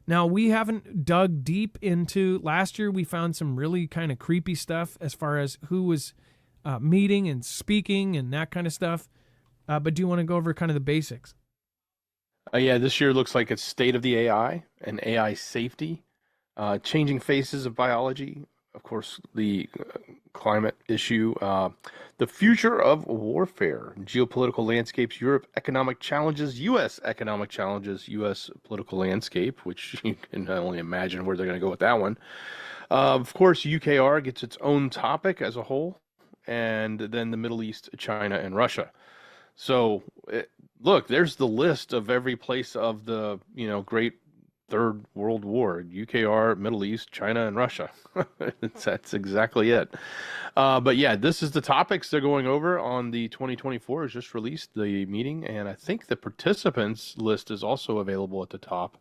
Now, we haven't dug deep into, last year we found some really kind of creepy stuff as far as who was meeting and speaking and that kind of stuff. But do you want to go over kind of the basics? Yeah, this year looks like it's state of the AI and AI safety, changing faces of biology, of course, the climate issue, the future of warfare, geopolitical landscapes, Europe economic challenges, U.S. economic challenges, U.S. political landscape, which you can only imagine where they're going to go with that one. Of course, UKR gets its own topic as a whole, and then the Middle East, China, and Russia. So, look, there's the list of every place of the, great Third World War: UKR, Middle East, China, and Russia. That's exactly it. But yeah, this is the topics they're going over on the 2024 has just released the meeting, and I think the participants list is also available at the top,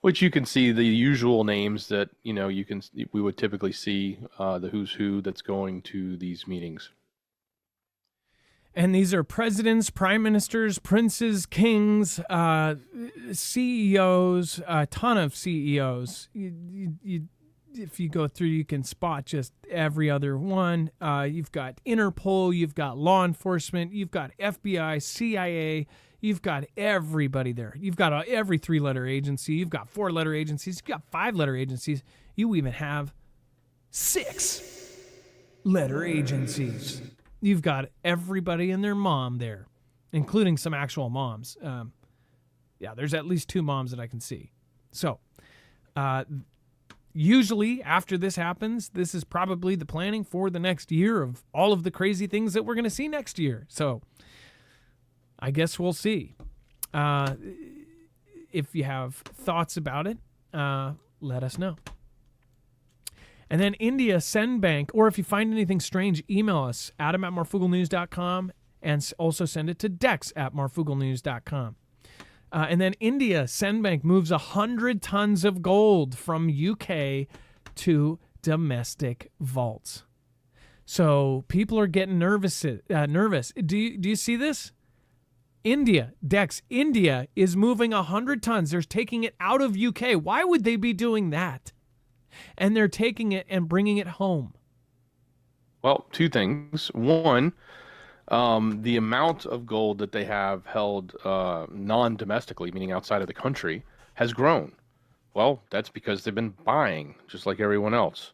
which you can see the usual names that we would typically see, the who's who that's going to these meetings. And these are presidents, prime ministers, princes, kings, CEOs, a ton of CEOs. If you go through, you can spot just every other one. You've got Interpol, you've got law enforcement, you've got FBI, CIA, you've got everybody there. You've got every 3-letter agency, you've got 4-letter agencies, you've got 5-letter agencies. You even have 6-letter agencies. You've got everybody and their mom there, including some actual moms. Yeah, there's at least 2 moms that I can see. So, usually after this happens, this is probably the planning for the next year of all of the crazy things that we're going to see next year. So, I guess we'll see. If you have thoughts about it, let us know. And then India Sendbank, or if you find anything strange, email us, adam@marfooglenews.com, and also send it to dex@marfooglenews.com. And then India Sendbank moves 100 tons of gold from UK to domestic vaults. So people are getting nervous. Do you see this? India is moving 100 tons. They're taking it out of UK. Why would they be doing that? And they're taking it and bringing it home. Well, 2 things. One, the amount of gold that they have held non-domestically, meaning outside of the country, has grown. Well, that's because they've been buying, just like everyone else.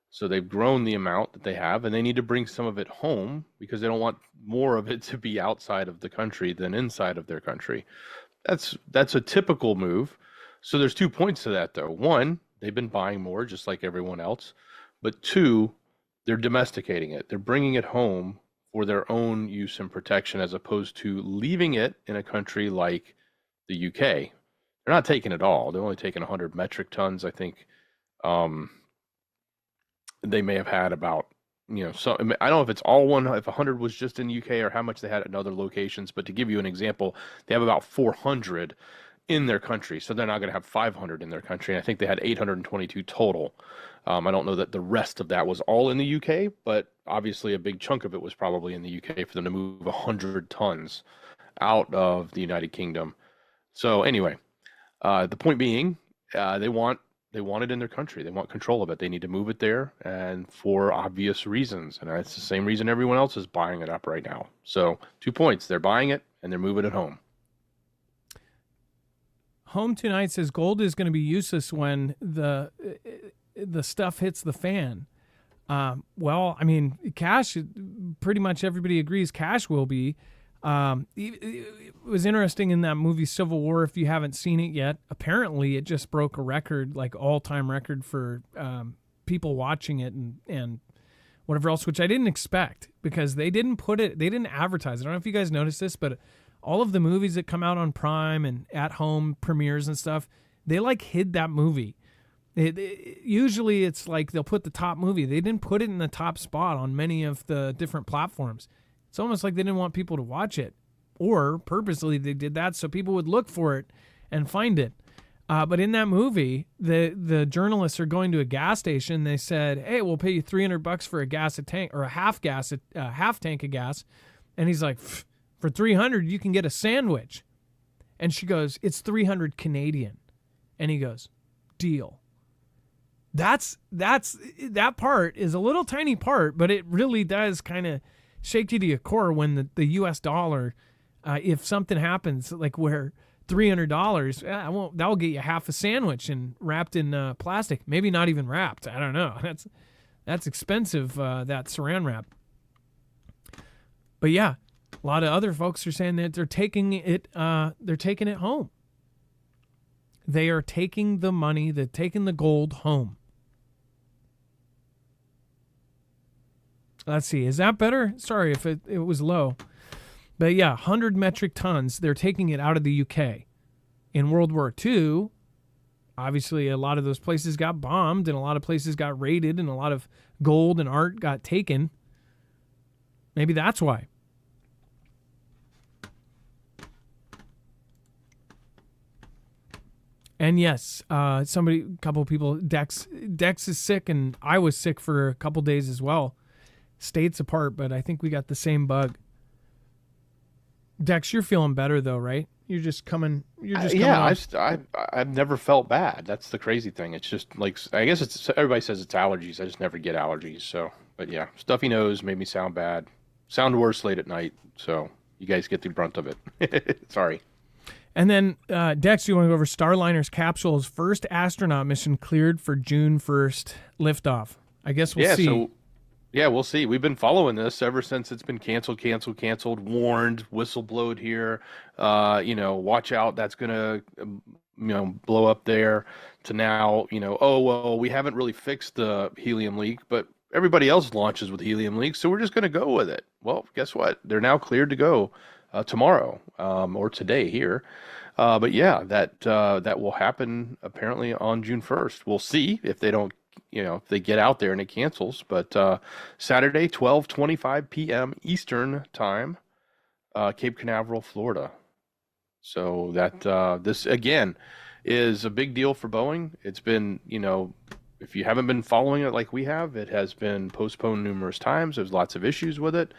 So they've grown the amount that they have, and they need to bring some of it home because they don't want more of it to be outside of the country than inside of their country. That's a typical move. So there's 2 points to that, though. One, they've been buying more, just like everyone else. But 2, they're domesticating it. They're bringing it home for their own use and protection, as opposed to leaving it in a country like the UK. They're not taking it all. They're only taking 100 metric tons. I think they may have had about, so I don't know if it's all one, if 100 was just in UK or how much they had in other locations. But to give you an example, they have about 400 in their country, so they're not going to have 500 in their country. And I think they had 822 total. I don't know that the rest of that was all in the UK, but obviously a big chunk of it was probably in the UK for them to move 100 tons out of the United Kingdom. So anyway, the point being, they want it in their country. They want control of it. They need to move it there, and for obvious reasons. And that's the same reason everyone else is buying it up right now. So 2 points: they're buying it and they're moving it home. Home Tonight says gold is going to be useless when the stuff hits the fan. Well, I mean, cash, pretty much everybody agrees cash will be. It was interesting in that movie Civil War, if you haven't seen it yet. Apparently, it just broke a record, like all-time record for people watching it and whatever else, which I didn't expect because they didn't advertise it. I don't know if you guys noticed this, but all of the movies that come out on Prime and at-home premieres and stuff, they like hid that movie. Usually it's like they'll put the top movie. They didn't put it in the top spot on many of the different platforms. It's almost like they didn't want people to watch it, or purposely they did that so people would look for it and find it. But in that movie, the journalists are going to a gas station. They said, "Hey, we'll pay you $300 for a tank or a half tank of gas," and he's like, "For $300, you can get a sandwich." And she goes, "It's 300 Canadian," and he goes, "Deal." That part is a little tiny part, but it really does kind of shake you to your core when the U.S. dollar, if something happens, like where $300, that'll get you half a sandwich and wrapped in plastic. Maybe not even wrapped. I don't know. That's expensive, that saran wrap. But yeah, a lot of other folks are saying that they're taking it home. They are taking the money, they're taking the gold home. Let's see, is that better? Sorry if it was low. But yeah, 100 metric tons, they're taking it out of the UK. In World War II, obviously a lot of those places got bombed and a lot of places got raided and a lot of gold and art got taken. Maybe that's why. And yes, a couple of people, Dex is sick and I was sick for a couple days as well. States apart, but I think we got the same bug. Dex, you're feeling better though, right? You're just coming. I've never felt bad. That's the crazy thing. It's just like, I guess it's, everybody says it's allergies. I just never get allergies. So, but yeah, stuffy nose made me sound bad. Sound worse late at night. So you guys get the brunt of it. Sorry. And then, Dex, you want to go over Starliner's capsule's first astronaut mission cleared for June 1st liftoff. I guess we'll see. Yeah, we'll see. We've been following this ever since it's been canceled, warned, whistleblowed here. Watch out, that's going to, blow up there, to now, oh, well, we haven't really fixed the helium leak, but everybody else launches with helium leaks, so we're just going to go with it. Well, guess what? They're now cleared to go tomorrow or today here. But yeah, that will happen apparently on June 1st. We'll see if they don't, if they get out there and it cancels. But Saturday, 12:25 p.m. Eastern time, Cape Canaveral, Florida. So that this again is a big deal for Boeing. It's been, if you haven't been following it like we have, it has been postponed numerous times. There's lots of issues with it.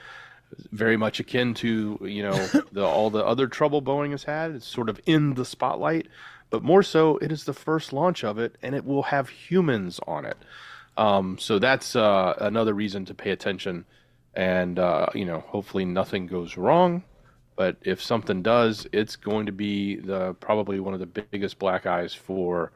Very much akin to, all the other trouble Boeing has had. It's sort of in the spotlight, but more so, it is the first launch of it, and it will have humans on it. So that's another reason to pay attention, and hopefully nothing goes wrong. But if something does, it's going to be probably one of the biggest black eyes for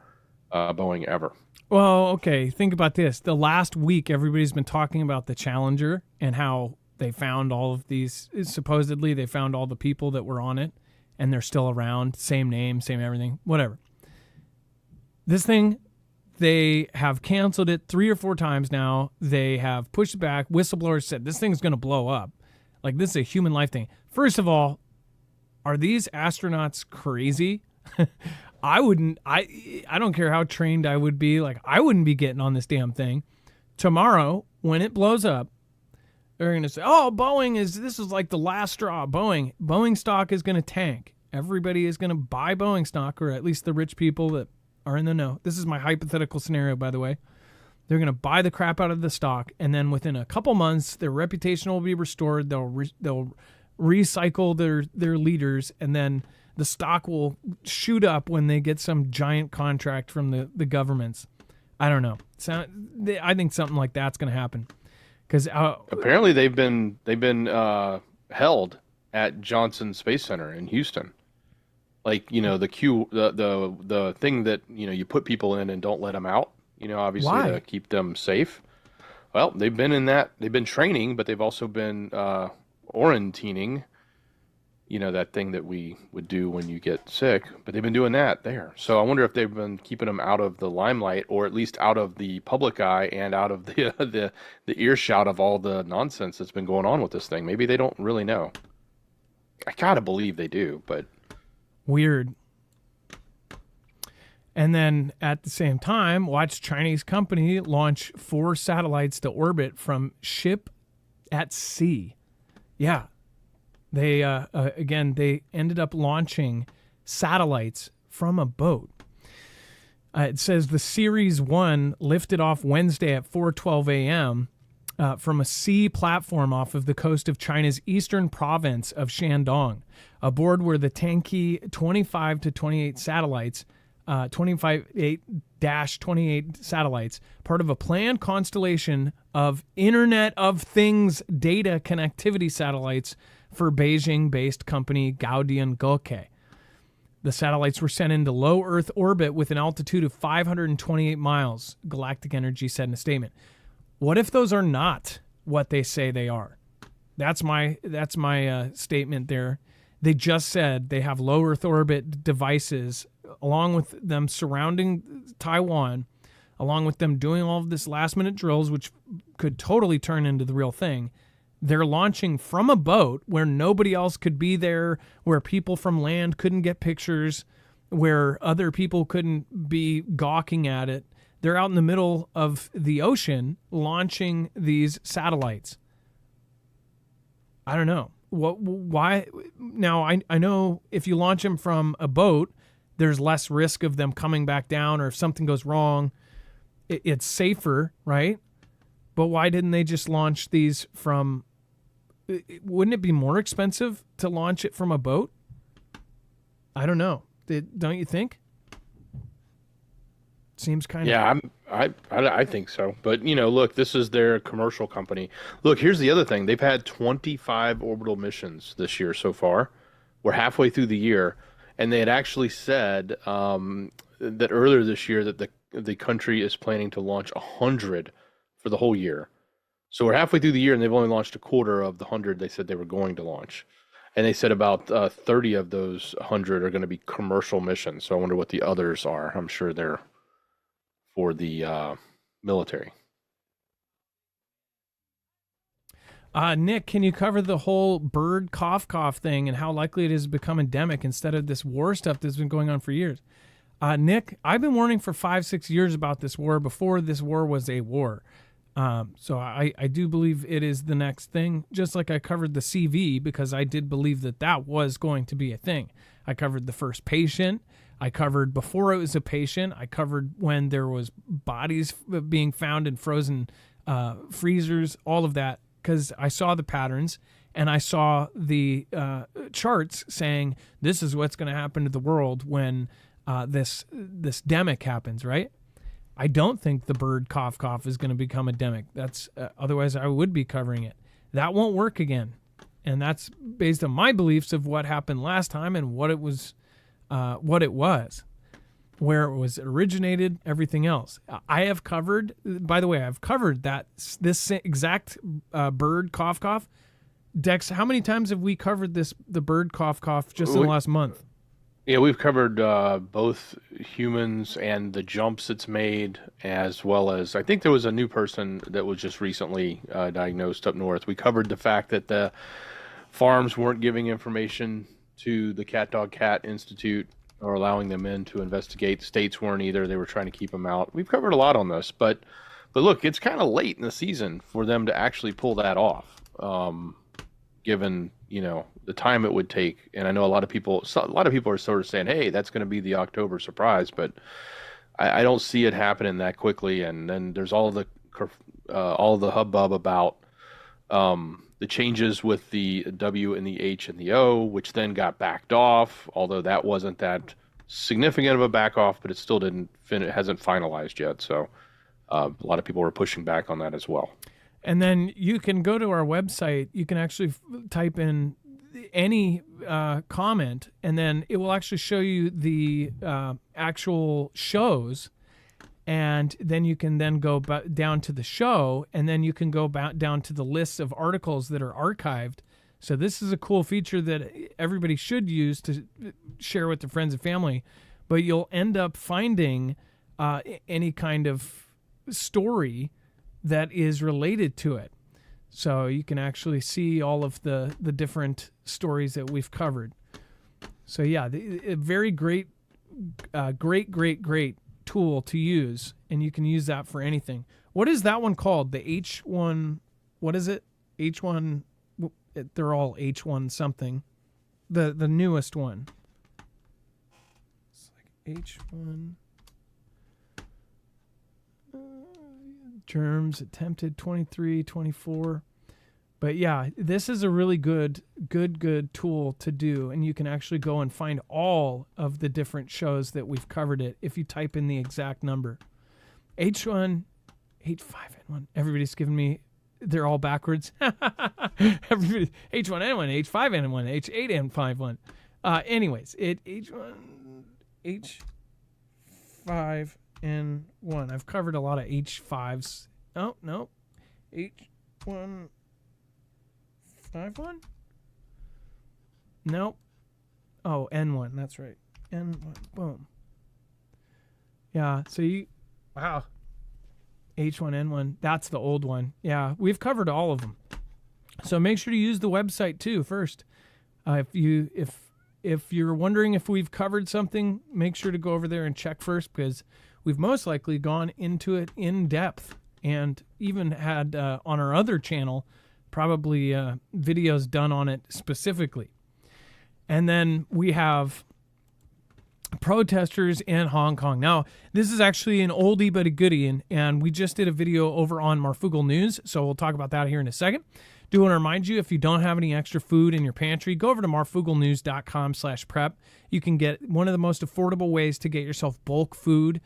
Boeing ever. Well, okay, think about this. The last week, everybody's been talking about the Challenger and how they found all of these, supposedly they found all the people that were on it, and they're still around, same name, same everything, whatever. This thing, they have canceled it 3 or 4 times now. They have pushed back. Whistleblowers said this thing's going to blow up. Like, this is a human life thing. First of all, are these astronauts crazy? I don't care how trained I would be. Like, I wouldn't be getting on this damn thing. Tomorrow, when it blows up, they're going to say, oh, this is like the last straw. Boeing stock is going to tank. Everybody is going to buy Boeing stock, or at least the rich people that are in the know. This is my hypothetical scenario, by the way. They're going to buy the crap out of the stock, and then within a couple months, their reputation will be restored. They'll recycle their leaders, and then the stock will shoot up when they get some giant contract from the governments. I don't know. I think something like that's going to happen. Because apparently they've been held at Johnson Space Center in Houston, Like, the thing that, you put people in and don't let them out, obviously Why? to keep them safe. Well, they've been in that, they've been training, but they've also been quarantining, that thing that we would do when you get sick, but they've been doing that there. So I wonder if they've been keeping them out of the limelight, or at least out of the public eye and out of the the earshot of all the nonsense that's been going on with this thing. Maybe they don't really know. I gotta believe they do, but Weird. And then at the same time, watch Chinese company launch 4 satellites to orbit from ship at sea. Yeah. They, again, they ended up launching satellites from a boat. It says the Series 1 lifted off Wednesday at 4:12 a.m. From a sea platform off of the coast of China's eastern province of Shandong. Aboard were the Tanki 25 to 28 satellites, 25-28 satellites, part of a planned constellation of Internet of Things data connectivity satellites for Beijing-based company Gaudian Goke. The satellites were sent into low Earth orbit with an altitude of 528 miles, Galactic Energy said in a statement. What if those are not what they say they are? That's my statement there. They just said they have low Earth orbit devices, along with them surrounding Taiwan, along with them doing all of this last minute drills, which could totally turn into the real thing. They're launching from a boat where nobody else could be there, where people from land couldn't get pictures, where other people couldn't be gawking at it. They're out in the middle of the ocean launching these satellites. I don't know. Why? Now, I know if you launch them from a boat, there's less risk of them coming back down, or if something goes wrong, it's safer, right? But why didn't they just launch these from... Wouldn't it be more expensive to launch it from a boat? I don't know. Don't you think? Seems kind of... yeah, I think so. But, look, this is their commercial company. Look, here's the other thing. They've had 25 orbital missions this year so far. We're halfway through the year. And they had actually said that earlier this year that the country is planning to launch 100 for the whole year. So we're halfway through the year, and they've only launched a quarter of the 100 they said they were going to launch. And they said about 30 of those 100 are going to be commercial missions. So I wonder what the others are. I'm sure they're for the military. Nick, can you cover the whole bird cough thing and how likely it is to become endemic instead of this war stuff that's been going on for years? Nick, I've been warning for 5-6 years about this war before this war was a war. So I do believe it is the next thing, just like I covered the CV, because I did believe that was going to be a thing. I covered the first patient. I covered before it was a patient. I covered when there was bodies being found in frozen freezers, all of that, because I saw the patterns and I saw the charts saying this is what's going to happen to the world when this demic happens, right? I don't think the bird cough is going to become endemic. That's otherwise I would be covering it. That won't work again, and that's based on my beliefs of what happened last time and what it was, where it was originated, everything else. I have covered. By the way, I've covered this exact bird cough. Dex, how many times have we covered the bird cough just in the last month? Yeah, we've covered both humans and the jumps it's made, as well as I think there was a new person that was just recently diagnosed up north. We covered the fact that the farms weren't giving information to the Cat Dog Cat Institute or allowing them in to investigate. States weren't either. They were trying to keep them out. We've covered a lot on this, but look, it's kind of late in the season for them to actually pull that off, given the time it would take. And I know a lot of people are sort of saying, hey, that's going to be the October surprise, but I don't see it happening that quickly. And then there's all the hubbub about the changes with the W and the H and the O, which then got backed off, although that wasn't that significant of a back off, but it still hasn't finalized yet. So a lot of people were pushing back on that as well. And then you can go to our website. You can actually type in any comment, and then it will actually show you the actual shows, and then you can then go down to the show, and then you can go down to the list of articles that are archived. So this is a cool feature that everybody should use to share with their friends and family, but you'll end up finding any kind of story that is related to it. So you can actually see all of the different stories that we've covered. So yeah, a very great tool to use, and you can use that for anything. What is that one called? The H1, what is it? H1, they're all H1 something. The newest one. It's like H1. Germs attempted 23, 24. But yeah, this is a really good tool to do, and you can actually go and find all of the different shows that we've covered it if you type in the exact number. H1, H5N1. Everybody's giving me, they're all backwards. Everybody, H1N1, H5N1, H8N51. Anyways, H1, H5N1. I've covered a lot of H5s. Oh, no. H1. 5-1? Nope. Oh, N1. That's right. N1. Boom. Yeah. So wow. H1N1. That's the old one. Yeah. We've covered all of them. So make sure to use the website too first. If you're wondering if we've covered something, make sure to go over there and check first, because we've most likely gone into it in depth, and even had on our other channel probably videos done on it specifically. And then we have protesters in Hong Kong. Now, this is actually an oldie but a goodie, and we just did a video over on Marfoogle News, so we'll talk about that here in a second. Do want to remind you, if you don't have any extra food in your pantry, go over to marfooglenews.com/prep. You can get one of the most affordable ways to get yourself bulk food,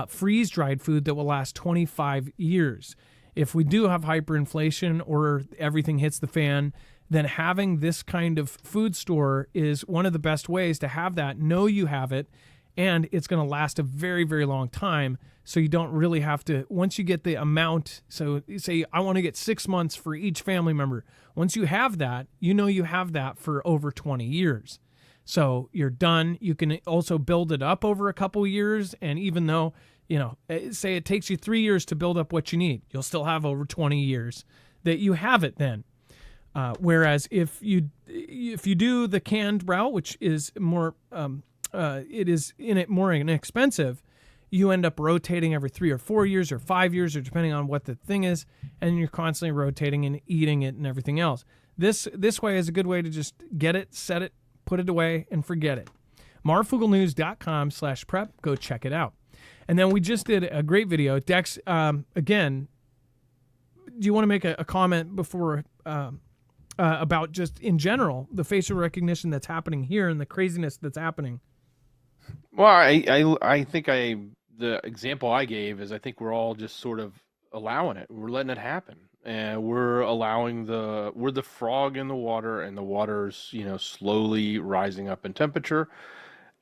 freeze-dried food that will last 25 years. If we do have hyperinflation or everything hits the fan, then having this kind of food store is one of the best ways to have that. Know you have it, and it's going to last a very, very long time. So you don't really have to, once you get the amount, so say I want to get 6 months for each family member. Once you have that, you know you have that for over 20 years. So you're done. You can also build it up over a couple years, and even though, say it takes you 3 years to build up what you need, you'll still have over 20 years that you have it then. Whereas if you do the canned route, which is more, it is more inexpensive, you end up rotating every 3 or 4 years or 5 years, or depending on what the thing is, and you're constantly rotating and eating it and everything else. This way is a good way to just get it, set it, put it away, and forget it. marfooglenews.com/prep. Go check it out. And then we just did a great video. Dex, again, do you want to make a comment before about just in general the facial recognition that's happening here and the craziness that's happening? Well, I think the example I gave is I think we're all just sort of allowing it. We're letting it happen, and we're the frog in the water, and the water's slowly rising up in temperature.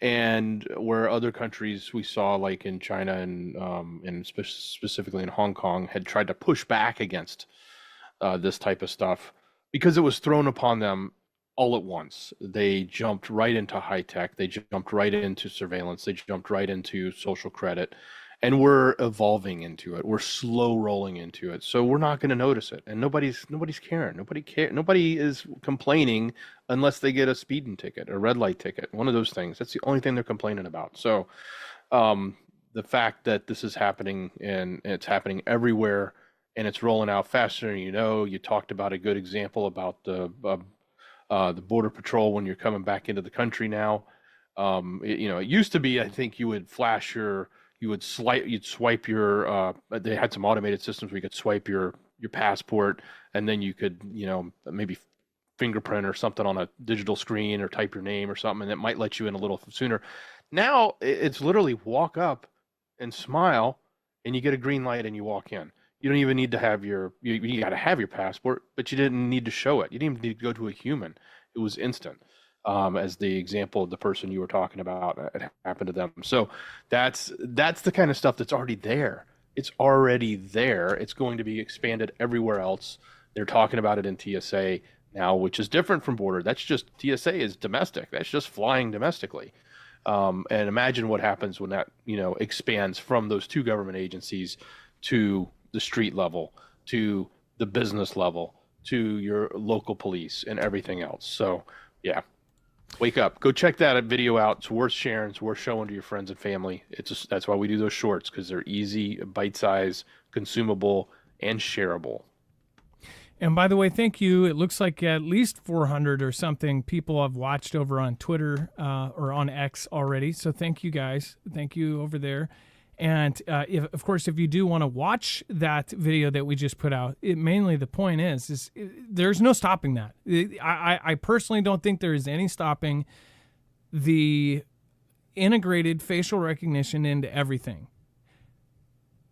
And where other countries we saw, like in China and specifically in Hong Kong, had tried to push back against this type of stuff because it was thrown upon them all at once. They jumped right into high tech. They jumped right into surveillance. They jumped right into social credit. And we're evolving into it. We're slow rolling into it. So we're not going to notice it. And nobody's caring. Nobody is complaining unless they get a speeding ticket, a red light ticket, one of those things. That's the only thing they're complaining about. So the fact that this is happening, and it's happening everywhere, and it's rolling out faster than you talked about a good example about the Border Patrol when you're coming back into the country now. It used to be, I think you would flash you'd swipe your, they had some automated systems where you could swipe your passport, and then you could, maybe fingerprint or something on a digital screen, or type your name or something, and it might let you in a little sooner. Now it's literally walk up and smile, and you get a green light and you walk in. You don't even need to have you got to have your passport, but you didn't need to show it. You didn't even need to go to a human. It was instant. As the example of the person you were talking about, it happened to them. So that's the kind of stuff that's already there. It's already there. It's going to be expanded everywhere else. They're talking about it in TSA now, which is different from border. That's just TSA is domestic. That's just flying domestically. And imagine what happens when that, expands from those two government agencies to the street level, to the business level, to your local police and everything else. So, yeah, wake up. Go check that video out. It's worth sharing. It's worth showing to your friends and family. That's why we do those shorts, because they're easy, bite-sized, consumable, and shareable. And by the way, thank you. It looks like at least 400 or something people have watched over on Twitter or on X already. So thank you guys. Thank you over there. And if you do want to watch that video that we just put out, mainly the point is there's no stopping that. I personally don't think there is any stopping the integrated facial recognition into everything.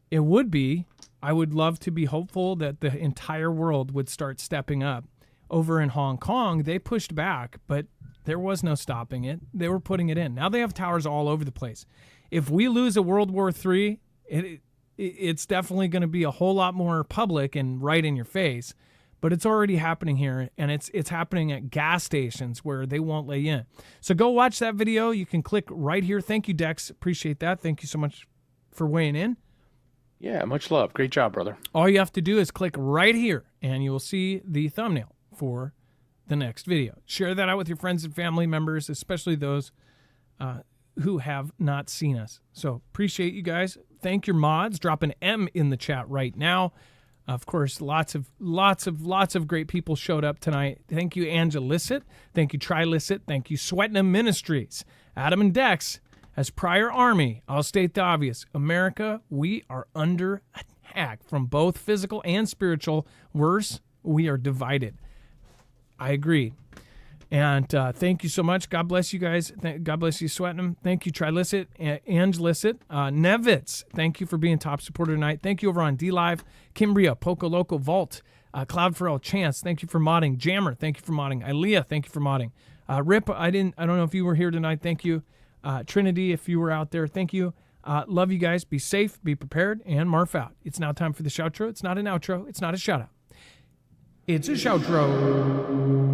It would be, I would love to be hopeful that the entire world would start stepping up. Over in Hong Kong, they pushed back, but there was no stopping it. They were putting it in. Now they have towers all over the place. If we lose a World War III, it's definitely going to be a whole lot more public and right in your face. But it's already happening here, and it's happening at gas stations where they won't let you in. So go watch that video. You can click right here. Thank you, Dex. Appreciate that. Thank you so much for weighing in. Yeah, much love. Great job, brother. All you have to do is click right here, and you will see the thumbnail for the next video. Share that out with your friends and family members, especially those who have not seen us. So appreciate you guys. Thank your mods. Drop an M in the chat right now. Of course, lots of great people showed up tonight. Thank you, Angelicit. Thank you, Trilicit. Thank you, Sweatnam Ministries. Adam and Dex. As prior Army, I'll state the obvious. America, we are under attack from both physical and spiritual. Worse, we are divided. I agree. And thank you so much. God bless you guys. God bless you, Sweatnam. Thank you, Trilicit, Angelicit. Nevitz, thank you for being top supporter tonight. Thank you over on DLive. Kimbria, Poco Loco, Vault, Cloud for All, Chance, thank you for modding. Jammer, thank you for modding. Ilea, thank you for modding. Rip, I don't know if you were here tonight. Thank you. Trinity, if you were out there, thank you. Love you guys. Be safe, be prepared, and Marf out. It's now time for the shoutro. It's not an outro. It's not a shout out. It's a shoutro.